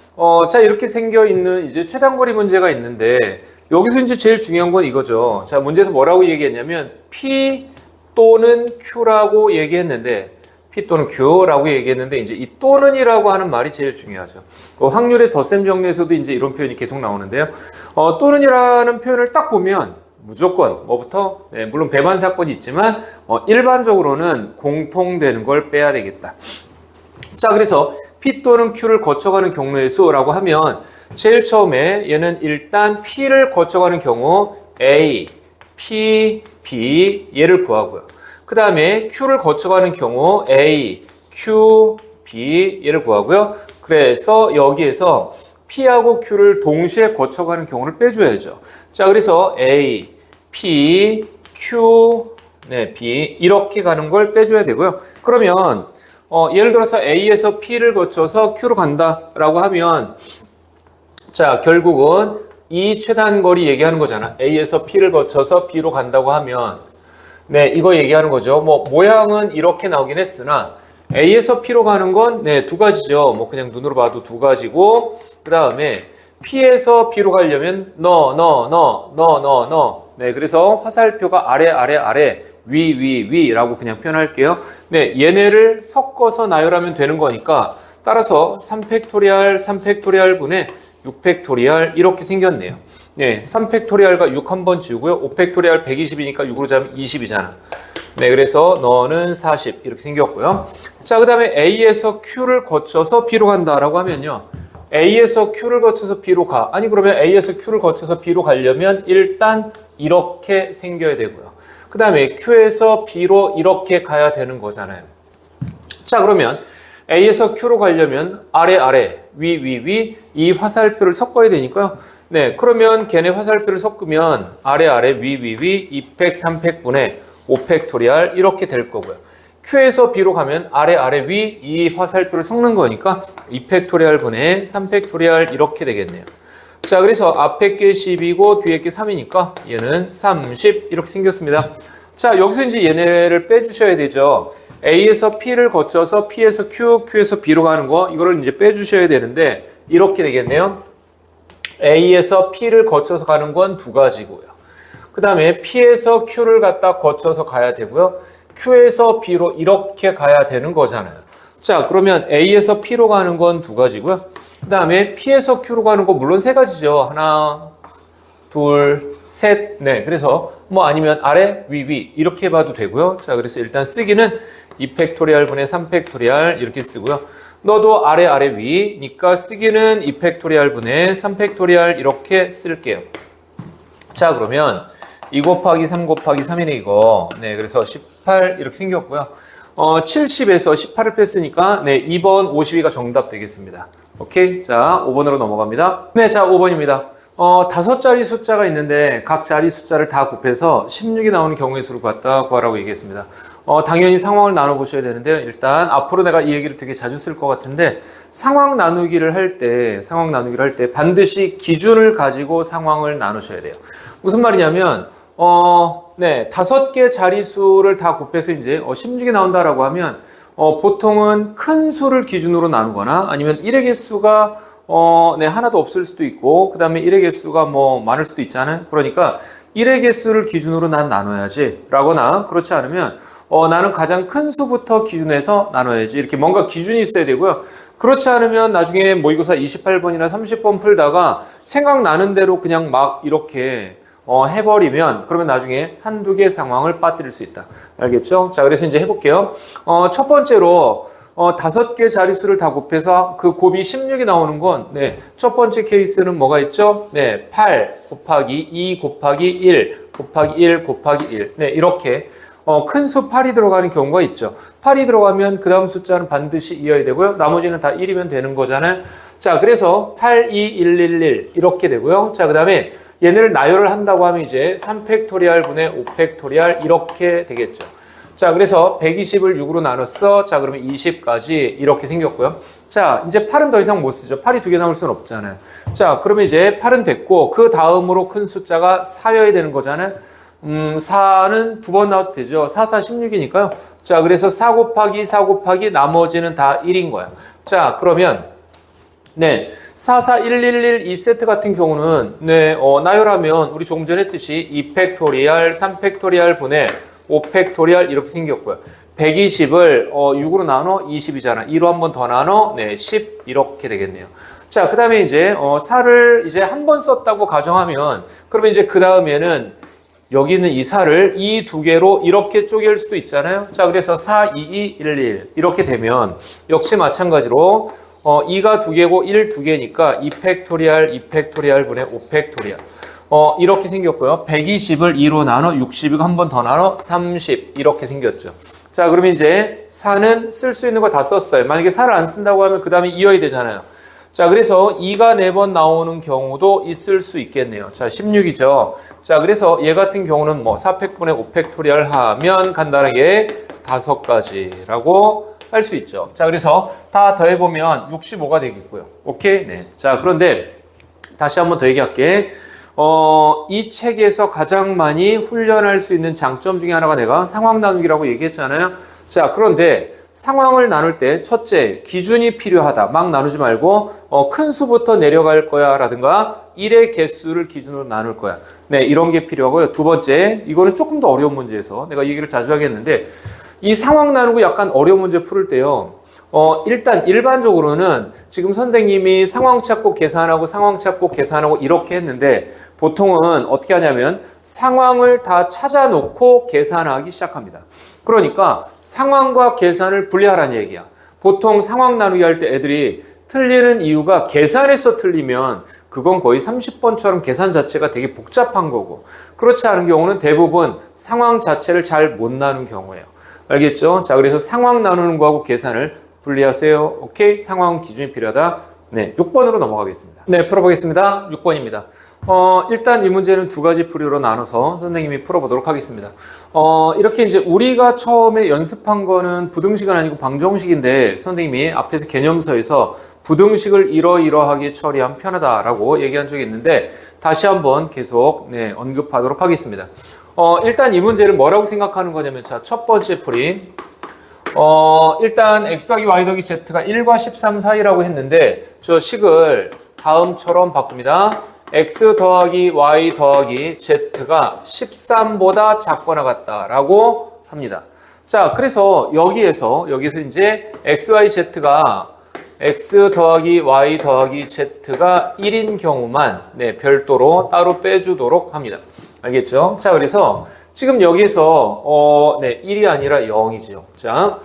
자, 이렇게 생겨 있는 이제 최단거리 문제가 있는데 여기서 이제 제일 중요한 건 이거죠. 자, 문제에서 뭐라고 얘기했냐면 P 또는 Q라고 얘기했는데 P 또는 Q라고 얘기했는데 이제 이 또는이라고 하는 말이 제일 중요하죠. 확률의 덧셈 정리에서도 이제 이런 표현이 계속 나오는데요. 또는이라는 표현을 딱 보면 무조건 뭐부터 네, 물론 배만 사건이 있지만 일반적으로는 공통되는 걸 빼야 되겠다. 자, 그래서 P 또는 Q를 거쳐가는 경우의 수라고 하면 제일 처음에 얘는 일단 P를 거쳐가는 경우 A, P, B 얘를 구하고요. 그 다음에 Q를 거쳐가는 경우 A, Q, B 얘를 구하고요. 그래서 여기에서 P하고 Q를 동시에 거쳐가는 경우를 빼줘야죠. 자, 그래서 A, P, Q, 네, B 이렇게 가는 걸 빼줘야 되고요. 그러면 예를 들어서 A에서 P를 거쳐서 Q로 간다라고 하면 자, 결국은 이 최단거리 얘기하는 거잖아. A에서 P를 거쳐서 B로 간다고 하면 네, 이거 얘기하는 거죠. 모양은 이렇게 나오긴 했으나 A에서 P로 가는 건 네, 2가지죠. 그냥 눈으로 봐도 2가지고 그 다음에 P에서 B로 가려면 네, 그래서 화살표가 아래 위라고 그냥 표현할게요. 네, 얘네를 섞어서 나열하면 되는 거니까 따라서 3팩토리얼 분의 6팩토리얼 이렇게 생겼네요. 네, 3팩토리얼과 6 한번 지우고요. 5팩토리얼 120이니까 6으로 잡으면 20이잖아. 네, 그래서 너는 40 이렇게 생겼고요. 자, 그 다음에 A에서 Q를 거쳐서 B로 간다라고 하면요. A에서 Q를 거쳐서 B로 가. 아니, 그러면 A에서 Q를 거쳐서 B로 가려면 일단 이렇게 생겨야 되고요. 그 다음에 Q에서 B로 이렇게 가야 되는 거잖아요. 자, 그러면 A에서 Q로 가려면 아래, 위 이 화살표를 섞어야 되니까요. 네, 그러면 걔네 화살표를 섞으면 아래, 위 2팩, 3팩분의 5팩토리얼 이렇게 될 거고요. Q에서 B로 가면 아래, 위 이 화살표를 섞는 거니까 2팩토리얼 분의 3팩토리얼 이렇게 되겠네요. 자, 그래서 앞에 게 10이고 뒤에 게 3이니까 얘는 30 이렇게 생겼습니다. 자, 여기서 이제 얘네를 빼주셔야 되죠. A에서 P를 거쳐서 P에서 Q, Q에서 B로 가는 거 이거를 이제 빼주셔야 되는데 이렇게 되겠네요. A에서 P를 거쳐서 가는 건 2가지고요. 그 다음에 P에서 Q를 갖다 거쳐서 가야 되고요. Q에서 B로 이렇게 가야 되는 거잖아요. 자, 그러면 A에서 P로 가는 건 2가지고요. 그 다음에 P에서 Q로 가는 거 물론 3가지죠. 하나, 둘, 셋. 네, 그래서 아니면 아래, 위 이렇게 봐도 되고요. 자, 그래서 일단 쓰기는 2팩토리얼 분의 3팩토리얼 이렇게 쓰고요. 너도 아래, 위니까 쓰기는 2팩토리얼 분의 3팩토리얼 이렇게 쓸게요. 자, 그러면 2 곱하기 3 곱하기 3이네, 이거. 네, 그래서 18 이렇게 생겼고요. 70에서 18을 뺐으니까, 네, 2번 52가 정답 되겠습니다. 오케이. 자, 5번으로 넘어갑니다. 네, 자, 5번입니다. 5자리 숫자가 있는데 각 자리 숫자를 다 곱해서 16이 나오는 경우의 수를 구하라고 얘기했습니다. 당연히 상황을 나눠보셔야 되는데요. 일단 앞으로 내가 이 얘기를 되게 자주 쓸 것 같은데 상황 나누기를 할 때 반드시 기준을 가지고 상황을 나누셔야 돼요. 무슨 말이냐면 네, 5개 자릿수를 다 곱해서 이제 16이 나온다라고 하면 보통은 큰 수를 기준으로 나누거나 아니면 1의 개수가 네, 하나도 없을 수도 있고, 그 다음에 1의 개수가 뭐 많을 수도 있잖아요. 그러니까 1의 개수를 기준으로 난 나눠야지 라거나 그렇지 않으면 나는 가장 큰 수부터 기준해서 나눠야지 이렇게 뭔가 기준이 있어야 되고요. 그렇지 않으면 나중에 모의고사 28번이나 30번 풀다가 생각나는 대로 그냥 막 이렇게 해버리면 그러면 나중에 한두 개 상황을 빠뜨릴 수 있다. 알겠죠? 자, 그래서 이제 해볼게요. 첫 번째로 5개 자릿수를 다 곱해서 그 곱이 16이 나오는 건, 네, 첫 번째 케이스는 뭐가 있죠? 네, 8 곱하기 2 곱하기 1 곱하기 1 곱하기 1. 네, 이렇게 큰 수 8이 들어가는 경우가 있죠. 8이 들어가면 그 다음 숫자는 반드시 이어야 되고요. 나머지는 다 1이면 되는 거잖아요. 자, 그래서 8, 2, 1, 1, 1 이렇게 되고요. 자, 그 다음에 얘네를 나열을 한다고 하면 이제 3팩토리얼 분의 5팩토리얼 이렇게 되겠죠. 자, 그래서 120을 6으로 나눴어. 자, 그러면 20까지 이렇게 생겼고요. 자, 이제 8은 더 이상 못 쓰죠. 8이 2개 나올 수는 없잖아요. 자, 그러면 이제 8은 됐고 그 다음으로 큰 숫자가 4여야 되는 거잖아요. 4는 2번 나와도 되죠. 4, 4, 16이니까요. 자, 그래서 4 곱하기 4 곱하기 나머지는 다 1인 거야. 자, 그러면 네, 4, 4, 1, 1, 1 이 세트 같은 경우는 네, 나열하면 우리 조금 전에 했듯이 2팩토리얼, 3팩토리얼 분의 5팩토리얼 이렇게 생겼고요. 120을 6으로 나눠 20이잖아. 2로 한 번 더 나눠 네, 10 이렇게 되겠네요. 자, 그 다음에 이제 4를 이제 한 번 썼다고 가정하면 그러면 이제 그 다음에는 여기 있는 이 4를 이 두 개로 이렇게 쪼갤 수도 있잖아요. 자, 그래서 4, 2, 2, 1, 1 이렇게 되면 역시 마찬가지로 2가 두 개고 1 두 개니까 2팩토리얼, 2팩토리얼 분의 5팩토리얼. 이렇게 생겼고요. 120을 2로 나눠 60이고 한 번 더 나눠 30 이렇게 생겼죠. 자, 그러면 이제 4는 쓸 수 있는 거 다 썼어요. 만약에 4를 안 쓴다고 하면 그 다음에 이어야 되잖아요. 자, 그래서 2가 4번 나오는 경우도 있을 수 있겠네요. 자, 16이죠. 자, 그래서 얘 같은 경우는 뭐 4팩분의 5팩토리얼 하면 간단하게 5가지라고 할 수 있죠. 자, 그래서 다 더해보면 65가 되겠고요. 오케이? 네. 자, 그런데 다시 한번 더 얘기할게. 이 책에서 가장 많이 훈련할 수 있는 장점 중에 하나가 내가 상황 나누기라고 얘기했잖아요. 자, 그런데 상황을 나눌 때 첫째, 기준이 필요하다. 막 나누지 말고 큰 수부터 내려갈 거야 라든가 1의 개수를 기준으로 나눌 거야. 네, 이런 게 필요하고요. 두 번째, 이거는 조금 더 어려운 문제에서 내가 얘기를 자주 하겠는데 이 상황 나누고 약간 어려운 문제 풀을 때요. 일단 일반적으로는 지금 선생님이 상황 찾고 계산하고 상황 찾고 계산하고 이렇게 했는데 보통은 어떻게 하냐면 상황을 다 찾아놓고 계산하기 시작합니다. 그러니까 상황과 계산을 분리하라는 얘기야. 보통 상황 나누기 할 때 애들이 틀리는 이유가 계산해서 틀리면 그건 거의 30번처럼 계산 자체가 되게 복잡한 거고 그렇지 않은 경우는 대부분 상황 자체를 잘 못 나눈 경우예요. 알겠죠? 자, 그래서 상황 나누는 거하고 계산을 분리하세요. 오케이? 상황 기준이 필요하다. 네, 6번으로 넘어가겠습니다. 네, 풀어보겠습니다. 6번입니다. 일단 이 문제는 두 가지 풀이로 나눠서 선생님이 풀어보도록 하겠습니다. 이렇게 이제 우리가 처음에 연습한 거는 부등식은 아니고 방정식인데 선생님이 앞에서 개념서에서 부등식을 이러이러하게 처리하면 편하다라고 얘기한 적이 있는데 다시 한번 계속 네, 언급하도록 하겠습니다. 일단 이 문제를 뭐라고 생각하는 거냐면 자, 첫 번째 풀이 일단 x 더하기 y 더하기 z가 1과 13 사이라고 했는데 저 식을 다음처럼 바꿉니다. x 더하기 y 더하기 z가 13보다 작거나 같다라고 합니다. 자, 그래서 여기에서 이제 x, y, z가 x 더하기 y 더하기 z가 1인 경우만 네, 별도로 따로 빼주도록 합니다. 알겠죠? 자, 그래서 지금 여기에서 네, 1이 아니라 0이죠. 자,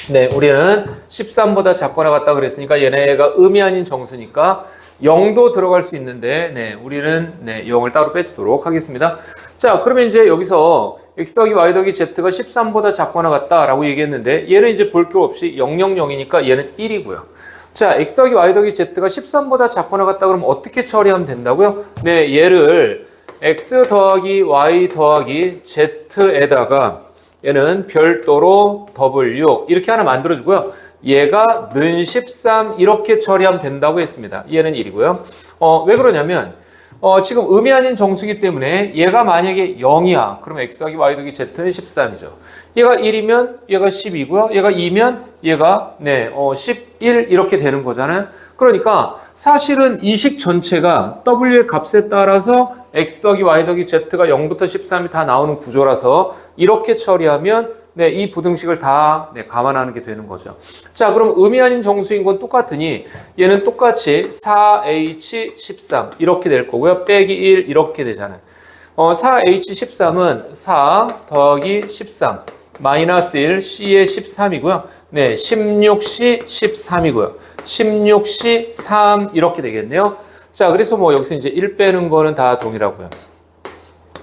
네, 우리는 13보다 작거나 같다 그랬으니까 얘네가 음이 아닌 정수니까 0도 들어갈 수 있는데, 네, 우리는, 네, 0을 따로 빼주도록 하겠습니다. 자, 그러면 이제 여기서 x 더하기 y 더하기 z가 13보다 작거나 같다라고 얘기했는데, 얘는 이제 볼 게 없이 0, 0, 0이니까 얘는 1이고요. 자, x 더하기 y 더하기 z가 13보다 작거나 같다 그러면 어떻게 처리하면 된다고요? 네, 얘를 x 더하기 y 더하기 z에다가 얘는 별도로 w 이렇게 하나 만들어주고요. 얘가 는 13 이렇게 처리하면 된다고 했습니다. 얘는 1이고요. 왜 그러냐면 지금 음이 아닌 정수기 때문에 얘가 만약에 0이야. 그러면 x 더하기 y 더하기 z는 13이죠. 얘가 1이면 얘가 10이고요. 얘가 2면 얘가 11 이렇게 되는 거잖아요. 그러니까 사실은 이 식 전체가 w의 값에 따라서 x 더하기 y 더하기 z가 0부터 13이 다 나오는 구조라서 이렇게 처리하면 이 부등식을 다 감안하는 게 되는 거죠. 자, 그럼 음이 아닌 정수인 건 똑같으니 얘는 똑같이 4h13 이렇게 될 거고요. 빼기 1 이렇게 되잖아요. 4h13은 4 더하기 13 마이너스 1 c의 13이고요. 네, 16c 13이고요. 16c 3 이렇게 되겠네요. 자, 그래서 뭐 여기서 이제 1 빼는 거는 다 동일하고요.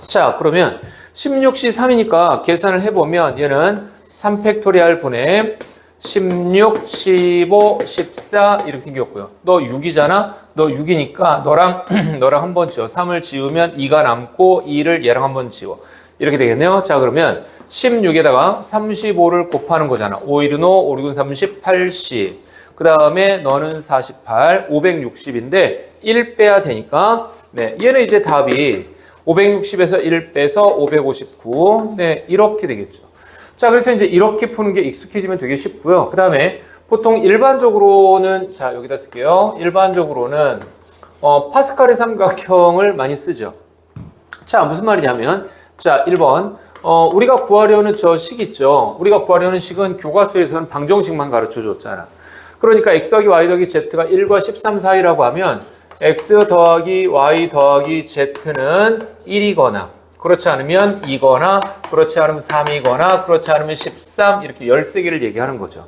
자, 그러면 16c 3이니까 계산을 해보면 얘는 3팩토리알 분의 16, 15, 14 이렇게 생겼고요. 너 6이잖아? 너 6이니까 너랑 한번 지워. 3을 지우면 2가 남고 2를 얘랑 한번 지워. 이렇게 되겠네요. 자, 그러면 16에다가 35를 곱하는 거잖아. 5, 1은 5, 5, 6은 30, 80. 그 다음에 너는 48, 560인데 1 빼야 되니까 얘는 이제 답이 560에서 1 빼서 559. 네, 이렇게 되겠죠. 자, 그래서 이제 이렇게 푸는 게 익숙해지면 되게 쉽고요. 그 다음에 보통 일반적으로는, 자, 여기다 쓸게요. 일반적으로는, 파스칼의 삼각형을 많이 쓰죠. 자, 무슨 말이냐면, 자, 1번. 우리가 구하려는 저 식 있죠. 우리가 구하려는 식은 교과서에서는 방정식만 가르쳐 줬잖아. 그러니까 x 더하기 y 더하기 z가 1과 13 사이라고 하면 x 더하기 y 더하기 z는 1이거나 그렇지 않으면 2거나 그렇지 않으면 3이거나 그렇지 않으면 13 이렇게 13개를 얘기하는 거죠.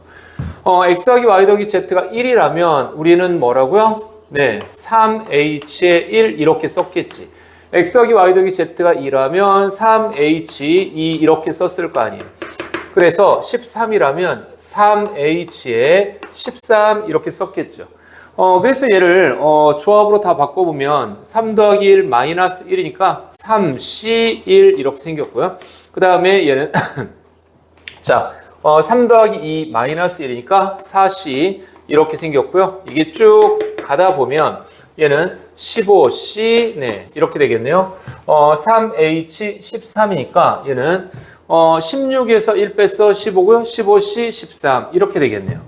x 더하기 y 더하기 z가 1이라면 우리는 뭐라고요? 네, 3h의 1 이렇게 썼겠지. x 더하기 y 더하기 z가 2라면 3h 2 이렇게 썼을 거 아니에요. 그래서 13이라면 3h에 13 이렇게 썼겠죠. 그래서 얘를 조합으로 다 바꿔보면 3 더하기 1 마이너스 1이니까 3c1 이렇게 생겼고요. 그 다음에 얘는 자 3 더하기 2 마이너스 1이니까 4c 이렇게 생겼고요. 이게 쭉 가다 보면 얘는 15c 네 이렇게 되겠네요. 3h 13이니까 얘는 16에서 1 뺐어 15고요. 15c 13 이렇게 되겠네요.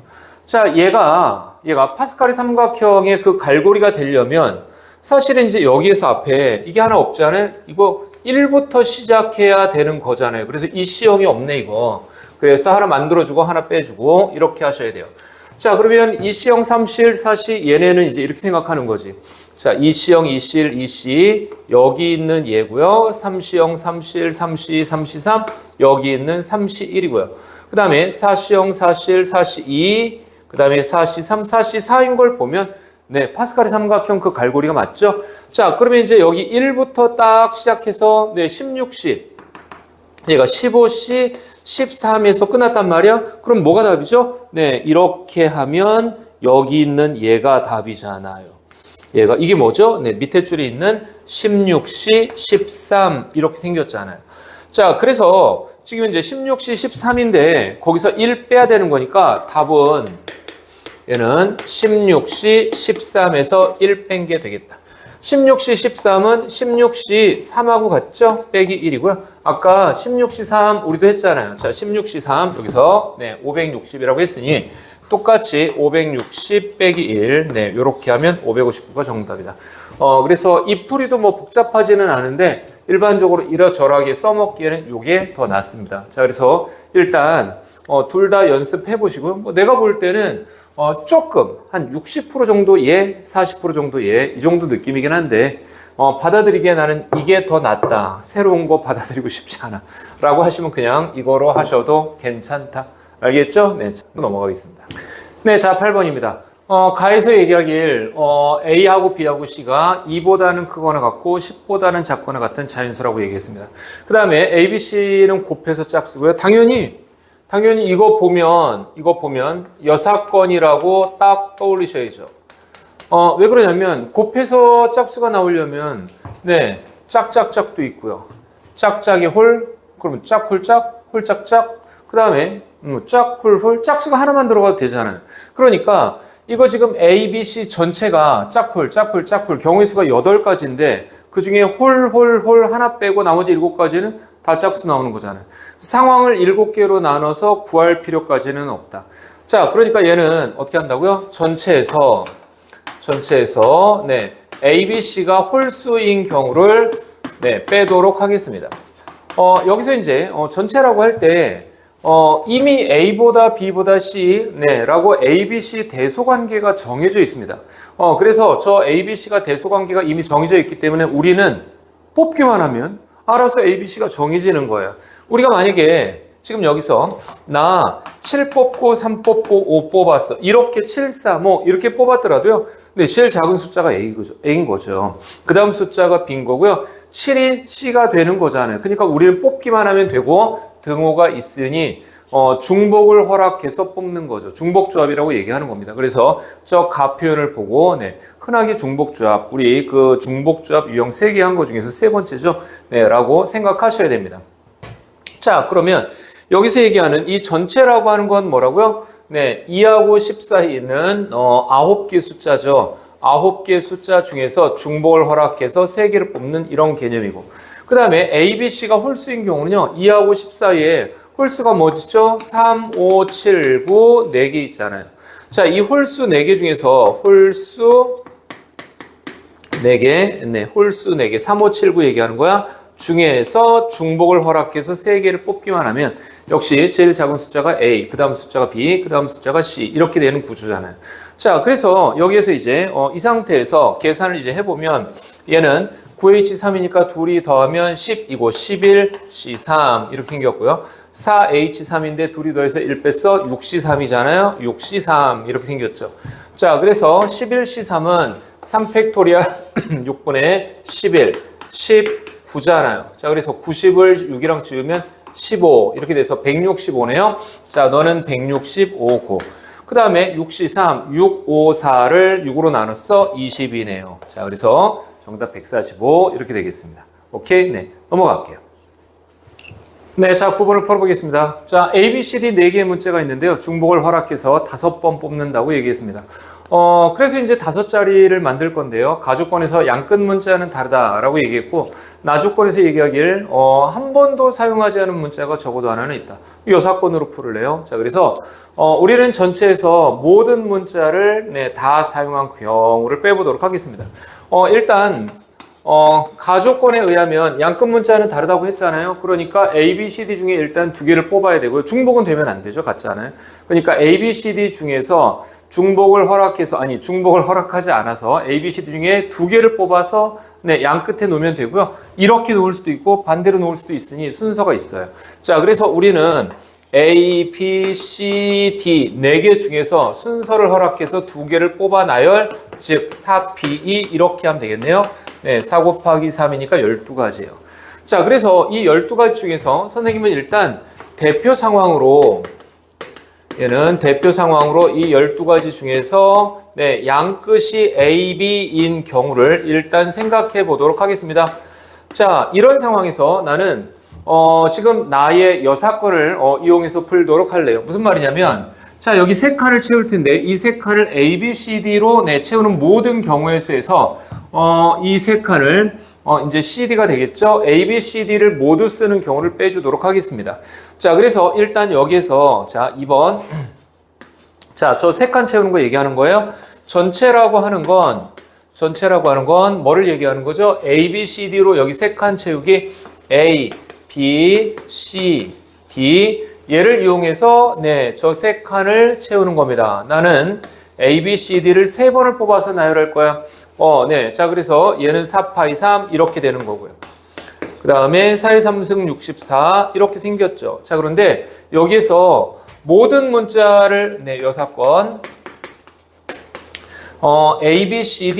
자, 얘가 파스칼의 삼각형의 그 갈고리가 되려면 사실은 이제 여기에서 앞에 이게 하나 없잖아요. 이거 1부터 시작해야 되는 거잖아요. 그래서 이 C형이 없네, 이거. 그래서 하나 만들어주고 하나 빼주고 이렇게 하셔야 돼요. 자, 그러면 이 C형 3C1, 4C 얘네는 이제 이렇게 생각하는 거지. 자, 이 C형, 2C1, 2C 여기 있는 얘고요. 3C형, 3C1, 3C, 3C3 여기 있는 3C1이고요. 그 다음에 4C형, 4C1, 4C2 그 다음에 4C3, 4C4인 걸 보면 네, 파스칼의 삼각형 그 갈고리가 맞죠? 자, 그러면 이제 여기 1부터 딱 시작해서 네, 16C 얘가 15C, 13에서 끝났단 말이야. 그럼 뭐가 답이죠? 네, 이렇게 하면 여기 있는 얘가 답이잖아요. 얘가 이게 뭐죠? 네, 밑에 줄에 있는 16C, 13 이렇게 생겼잖아요. 자, 그래서 지금 이제 16C, 13인데 거기서 1 빼야 되는 거니까 답은 얘는 16C, 13에서 1 뺀 게 되겠다. 16C, 13은 16C, 3하고 같죠? 빼기 1이고요. 아까 16C, 3 우리도 했잖아요. 자, 16C, 3 여기서 네, 560이라고 했으니 똑같이 560 빼기 1 네, 요렇게 하면 559가 정답이다. 그래서 이 풀이도 뭐 복잡하지는 않은데 일반적으로 이러저러하게 써먹기에는 요게 더 낫습니다. 자, 그래서 일단 둘 다 연습해 보시고요. 뭐 내가 볼 때는 조금 한 60% 정도 예, 40% 정도 예, 이 정도 느낌이긴 한데 받아들이기에 나는 이게 더 낫다. 새로운 거 받아들이고 싶지 않아. 라고 하시면 그냥 이거로 하셔도 괜찮다. 알겠죠? 네, 넘어가겠습니다. 네, 자, 8번입니다. 가에서 얘기하길, A하고 B하고 C가 2보다는 크거나 같고 10보다는 작거나 같은 자연수라고 얘기했습니다. 그 다음에 A, B, C는 곱해서 짝수고요. 당연히 이거 보면 여사건이라고 딱 떠올리셔야죠. 왜 그러냐면, 곱해서 짝수가 나오려면, 네, 짝짝짝도 있고요. 짝짝이 홀, 그러면 짝홀짝, 홀짝짝, 그 다음에 짝홀홀, 짝수가 하나만 들어가도 되잖아요. 그러니까 이거 지금 A, B, C 전체가 짝홀, 경우의 수가 8가지인데 그 중에 홀 하나 빼고 나머지 7가지는 다 짝수 나오는 거잖아요. 상황을 7개로 나눠서 구할 필요까지는 없다. 자, 그러니까 얘는 어떻게 한다고요? 전체에서 네, A, B, C가 홀수인 경우를 네, 빼도록 하겠습니다. 여기서 이제 전체라고 할 때 이미 A보다 B보다 C 네, 라고 A, B, C 대소관계가 정해져 있습니다. 그래서 저 A, B, C가 대소관계가 이미 정해져 있기 때문에 우리는 뽑기만 하면 알아서 A, B, C가 정해지는 거예요. 우리가 만약에 지금 여기서 나 7 뽑고 3 뽑고 5 뽑았어. 이렇게 7, 3, 5 이렇게 뽑았더라도요. 네, 제일 작은 숫자가 A인 거죠. 그 다음 숫자가 B인 거고요. 7이 C가 되는 거잖아요. 그러니까 우리는 뽑기만 하면 되고 등호가 있으니 중복을 허락해서 뽑는 거죠. 중복조합이라고 얘기하는 겁니다. 그래서 저 가 표현을 보고 네, 흔하게 중복조합, 우리 그 중복조합 유형 3개 한 거 중에서 3번째죠. 네, 라고 생각하셔야 됩니다. 자, 그러면 여기서 얘기하는 이 전체라고 하는 건 뭐라고요? 네, 2하고 10 사이에 있는 9개 숫자죠. 9개 숫자 중에서 중복을 허락해서 3개를 뽑는 이런 개념이고, 그 다음에 A, B, C가 홀수인 경우는요, 2하고 10 사이에 홀수가 뭐죠? 3, 5, 7, 9, 4개 있잖아요. 자, 이 홀수 4개 중에서 홀수 4개, 네, 홀수 4개, 3, 5, 7, 9 얘기하는 거야. 중에서 중복을 허락해서 3개를 뽑기만 하면 역시 제일 작은 숫자가 A, 그 다음 숫자가 B, 그 다음 숫자가 C 이렇게 되는 구조잖아요. 자, 그래서 여기에서 이제 이 상태에서 계산을 이제 해보면 얘는 9H3이니까 둘이 더하면 10이고 11, C3 이렇게 생겼고요. 4H3인데 둘이 더해서 1 뺐어 6C3이잖아요. 6C3 이렇게 생겼죠. 자, 그래서 11C3은 3팩토리얼 6분의 11, 19잖아요. 자, 그래서 90을 6이랑 지우면 15 이렇게 돼서 165네요. 자, 너는 165고. 그 다음에 6C3, 654를 6으로 나눴어 20이네요. 자, 그래서 정답 145 이렇게 되겠습니다. 오케이? 네, 넘어갈게요. 네, 자, 9번을 풀어보겠습니다. 자, A, B, C, D 4개의 문제가 있는데요. 중복을 허락해서 5번 뽑는다고 얘기했습니다. 그래서 이제 5자리를 만들 건데요. 가조건에서 양끝 문자는 다르다라고 얘기했고, 나조건에서 얘기하길, 한 번도 사용하지 않은 문자가 적어도 하나는 있다. 여사건으로 풀을래요. 자, 그래서, 우리는 전체에서 모든 문자를, 네, 다 사용한 경우를 빼보도록 하겠습니다. 일단, 가조건에 의하면 양끝 문자는 다르다고 했잖아요. 그러니까 A, B, C, D 중에 일단 2개를 뽑아야 되고요. 중복은 되면 안 되죠. 같지 않아요? 그러니까 A, B, C, D 중에서 중복을 허락하지 않아서 A, B, C, D 중에 2개를 뽑아서 네, 양 끝에 놓으면 되고요. 이렇게 놓을 수도 있고 반대로 놓을 수도 있으니 순서가 있어요. 자, 그래서 우리는 A, B, C, D 4개 중에서 순서를 허락해서 2개를 뽑아 나열, 즉 4, P, 2 이렇게 하면 되겠네요. 네, 4 곱하기 3이니까 12가지예요. 자, 그래서 이 12가지 중에서 선생님은 일단 대표 상황으로 얘는 대표 상황으로 이 12가지 중에서 네, 양끝이 A, B인 경우를 일단 생각해 보도록 하겠습니다. 자, 이런 상황에서 나는 지금 나의 여사건을 이용해서 풀도록 할래요. 무슨 말이냐면 자, 여기 3칸을 채울 텐데 이 3칸을 A, B, C, D로 네, 채우는 모든 경우의 수에서 이 3칸을 이제 CD가 되겠죠. A, B, C, D를 모두 쓰는 경우를 빼주도록 하겠습니다. 자, 그래서 일단 여기에서 자, 2번 자, 저 3칸 채우는 거 얘기하는 거예요. 전체라고 하는 건 뭐를 얘기하는 거죠? A, B, C, D로 여기 3칸 채우기 A, B, C, D 얘를 이용해서 네, 저 3칸을 채우는 겁니다. 나는 A, B, C, D를 3번을 뽑아서 나열할 거야. 네. 자, 그래서 얘는 4파이 3 이렇게 되는 거고요. 그 다음에 4의 3승 64 이렇게 생겼죠. 자, 그런데 여기에서 모든 문자를 네, 여사건 A, B, C,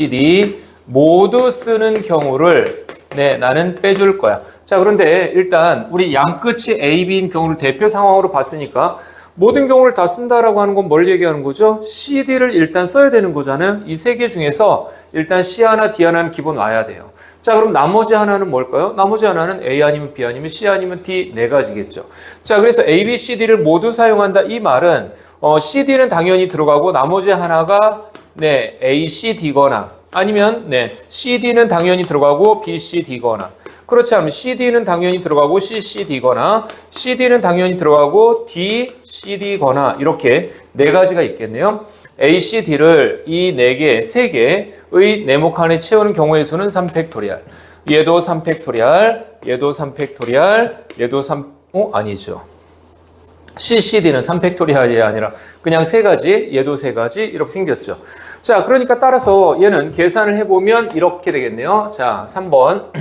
D 모두 쓰는 경우를 네, 나는 빼줄 거야. 자, 그런데 일단 우리 양 끝이 A, B인 경우를 대표 상황으로 봤으니까 모든 경우를 다 쓴다라고 하는 건 뭘 얘기하는 거죠? C, D를 일단 써야 되는 거잖아요. 이 세 개 중에서 일단 C 하나, D 하나는 기본 와야 돼요. 자, 그럼 나머지 하나는 뭘까요? 나머지 하나는 A 아니면 B 아니면 C 아니면 D 네 가지겠죠. 자, 그래서 A, B, C, D를 모두 사용한다. 이 말은 C, D는 당연히 들어가고 나머지 하나가 네, A, C, D거나 아니면 네, C, D는 당연히 들어가고 B, C, D거나 그렇지 않으면 CD는 당연히 들어가고 CCD거나 CD는 당연히 들어가고 D, CD거나 이렇게 네 가지가 있겠네요. A, C, D를 이 네 개, 세 개의 네모 칸에 채우는 경우의 수는 3팩토리얼. 얘도 3팩토리얼, 얘도 3팩토리얼, 얘도 3, 아니죠. C, C, D는 3팩토리얼이 아니라 그냥 세 가지, 얘도 세 가지 이렇게 생겼죠. 자, 그러니까 따라서 얘는 계산을 해보면 이렇게 되겠네요. 자, 3번.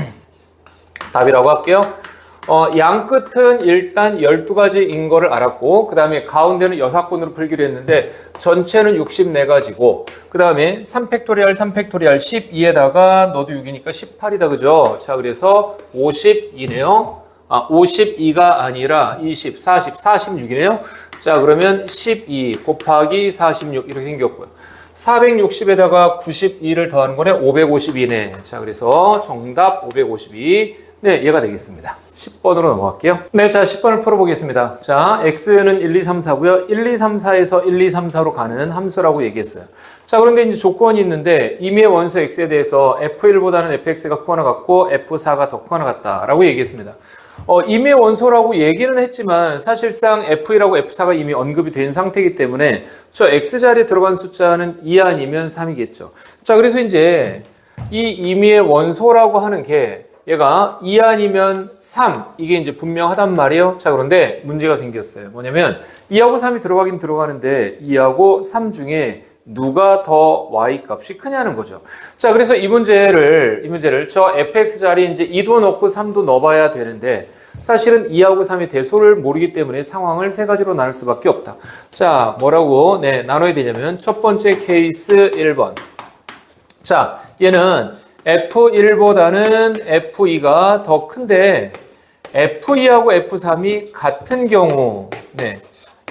답이라고 할게요. 양 끝은 일단 12가지인 거를 알았고 그 다음에 가운데는 여사건으로 풀기로 했는데 전체는 64가지고 그 다음에 3팩토리얼 12에다가 너도 6이니까 18이다 그죠? 자, 그래서 52네요. 52가 아니라 20, 40, 46이네요. 자, 그러면 12 곱하기 46 이렇게 생겼고요. 460에다가 92를 더하는 거네. 552네. 자, 그래서 정답 552. 네, 얘가 되겠습니다. 10번으로 넘어갈게요. 네, 자, 10번을 풀어보겠습니다. 자, x는 1, 2, 3, 4고요. 1, 2, 3, 4에서 1, 2, 3, 4로 가는 함수라고 얘기했어요. 자, 그런데 이제 조건이 있는데 임의의 원소 x에 대해서 f1보다는 fx가 크거나 같고 f4가 더 크거나 같다라고 얘기했습니다. 임의의 원소라고 얘기는 했지만 사실상 f1하고 f4가 이미 언급이 된 상태이기 때문에 저 x자리에 들어간 숫자는 2 아니면 3이겠죠. 자, 그래서 이제 이 임의의 원소라고 하는 게 얘가 2 아니면 3 이게 이제 분명하단 말이에요. 자, 그런데 문제가 생겼어요. 뭐냐면 2하고 3이 들어가긴 들어가는데 2하고 3 중에 누가 더 y 값이 크냐는 거죠. 자, 그래서 이 문제를 저 fx 자리에 이제 2도 넣고 3도 넣어봐야 되는데 사실은 2하고 3의 대소를 모르기 때문에 상황을 세 가지로 나눌 수밖에 없다. 자, 뭐라고 나눠야 되냐면 첫 번째 케이스 1번. 자, 얘는 F1보다는 F2가 더 큰데 F2하고 F3이 같은 경우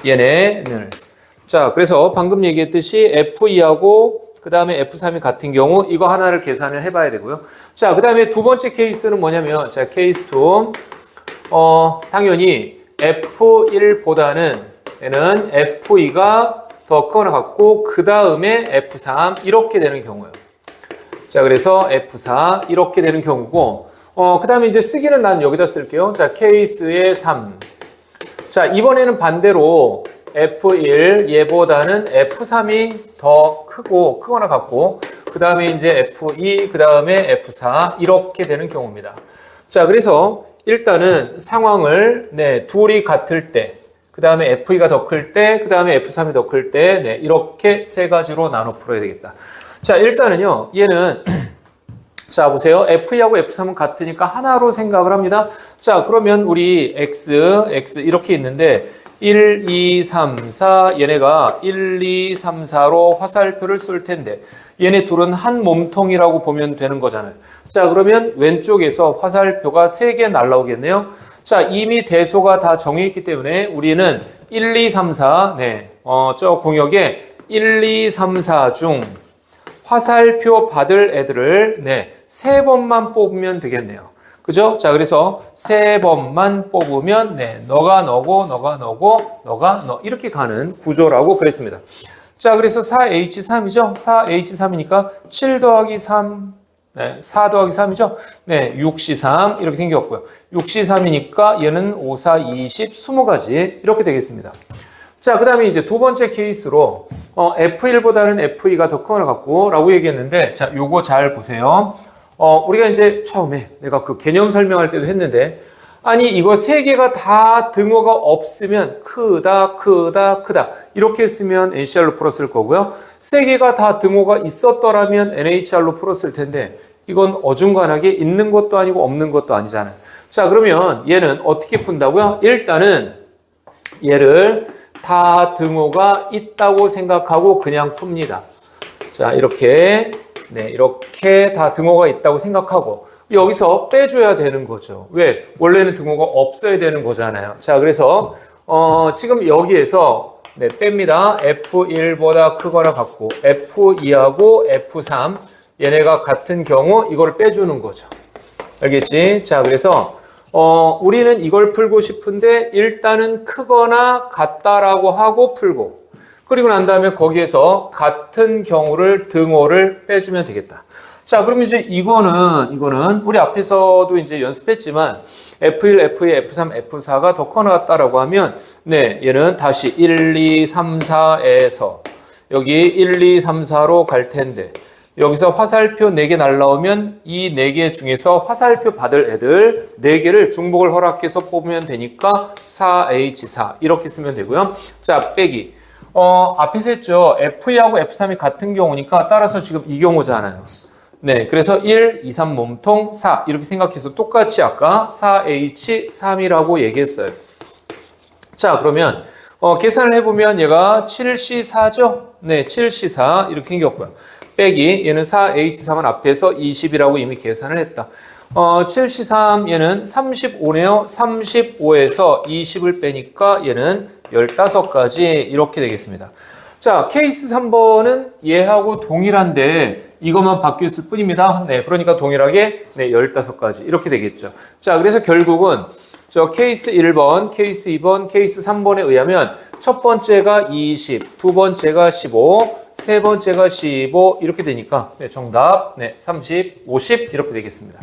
얘네를 자, 그래서 방금 얘기했듯이 F2하고 그 다음에 F3이 같은 경우 이거 하나를 계산을 해봐야 되고요. 자, 그 다음에 두 번째 케이스는 뭐냐면 자, 케이스 2 당연히 F1보다는 얘는 F2가 더 크거나 같고 그 다음에 F3 이렇게 되는 경우예요. 자, 그래서 F4 이렇게 되는 경우고 그 다음에 이제 쓰기는 난 여기다 쓸게요. 자, 케이스의 3. 자, 이번에는 반대로 F1 얘보다는 F3이 더 크거나 같고 그 다음에 이제 F2 그 다음에 F4 이렇게 되는 경우입니다. 자, 그래서 일단은 상황을 둘이 같을 때 그 다음에 F2가 더 클 때 그 다음에 F3이 더 클 때 이렇게 세 가지로 나눠 풀어야 되겠다. 자, 일단은요, 얘는, 자, 보세요. F2하고 F3은 같으니까 하나로 생각을 합니다. 자, 그러면 우리 X 이렇게 있는데, 1, 2, 3, 4, 얘네가 1, 2, 3, 4로 화살표를 쏠 텐데, 얘네 둘은 한 몸통이라고 보면 되는 거잖아요. 자, 그러면 왼쪽에서 화살표가 3개 날라오겠네요. 자, 이미 대소가 다 정해있기 때문에 우리는 1, 2, 3, 4, 저 공역에 1, 2, 3, 4 중, 화살표 받을 애들을 3번만 뽑으면 되겠네요. 그죠? 자, 그래서 3번만 뽑으면 너가 너고 너가 너고 너가 너 이렇게 가는 구조라고 그랬습니다. 자, 그래서 4H3이죠? 4H3이니까 7 더하기 3 4 더하기 3이죠? 6C3 이렇게 생겼고요. 6C3이니까 얘는 5, 4, 20, 20가지 이렇게 되겠습니다. 자, 그 다음에 이제 두 번째 케이스로 F1보다는 F2가 더 크거나 같고 라고 얘기했는데 자, 요거 잘 보세요. 우리가 이제 처음에 내가 그 개념 설명할 때도 했는데 아니 이거 세 개가 다 등호가 없으면 크다 이렇게 했으면 NCR로 풀었을 거고요. 세 개가 다 등호가 있었더라면 NHR로 풀었을 텐데 이건 어중간하게 있는 것도 아니고 없는 것도 아니잖아요. 자, 그러면 얘는 어떻게 푼다고요? 일단은 얘를 다 등호가 있다고 생각하고 그냥 풉니다. 자, 이렇게 다 등호가 있다고 생각하고 여기서 빼줘야 되는 거죠. 왜? 원래는 등호가 없어야 되는 거잖아요. 자, 그래서 지금 여기에서 뺍니다. F1보다 크거나 같고 F2하고 F3 얘네가 같은 경우 이걸 빼주는 거죠. 알겠지? 자, 그래서 우리는 이걸 풀고 싶은데 일단은 크거나 같다라고 하고 풀고 그리고 난 다음에 거기에서 같은 경우를 등호를 빼주면 되겠다. 자, 그럼 이제 이거는 우리 앞에서도 이제 연습했지만 F1, F2, F3, F4가 더 커나 같다라고 하면 얘는 다시 1, 2, 3, 4에서 여기 1, 2, 3, 4로 갈 텐데 여기서 화살표 4개 날라오면 이 4개 중에서 화살표 받을 애들 4개를 중복을 허락해서 뽑으면 되니까 4H4 이렇게 쓰면 되고요. 자, 빼기. 앞에서 했죠. F2하고 F3이 같은 경우니까 따라서 지금 이 경우잖아요. 그래서 1, 2, 3 몸통 4 이렇게 생각해서 똑같이 아까 4H3이라고 얘기했어요. 자, 그러면 계산을 해보면 얘가 7C4죠? 7C4 이렇게 생겼고요. 빼기 얘는 4H3은 앞에서 20이라고 이미 계산을 했다. 7C3 얘는 35네요. 35에서 20을 빼니까 얘는 15가지 이렇게 되겠습니다. 자, 케이스 3번은 얘하고 동일한데 이것만 바뀌었을 뿐입니다. 그러니까 동일하게 15가지 이렇게 되겠죠. 자, 그래서 결국은 저 케이스 1번, 케이스 2번, 케이스 3번에 의하면 첫 번째가 20, 두 번째가 15, 세 번째가 15 이렇게 되니까 정답 30, 50 이렇게 되겠습니다.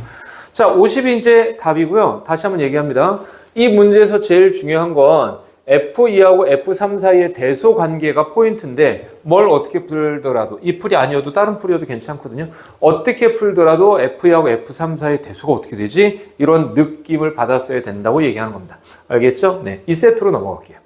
자, 50이 이제 답이고요. 다시 한번 얘기합니다. 이 문제에서 제일 중요한 건 F2하고 F3 사이의 대소 관계가 포인트인데 뭘 어떻게 풀더라도 이 풀이 아니어도 다른 풀이어도 괜찮거든요. 어떻게 풀더라도 F2하고 F3 사이의 대소가 어떻게 되지? 이런 느낌을 받았어야 된다고 얘기하는 겁니다. 알겠죠? 이 세트로 넘어갈게요.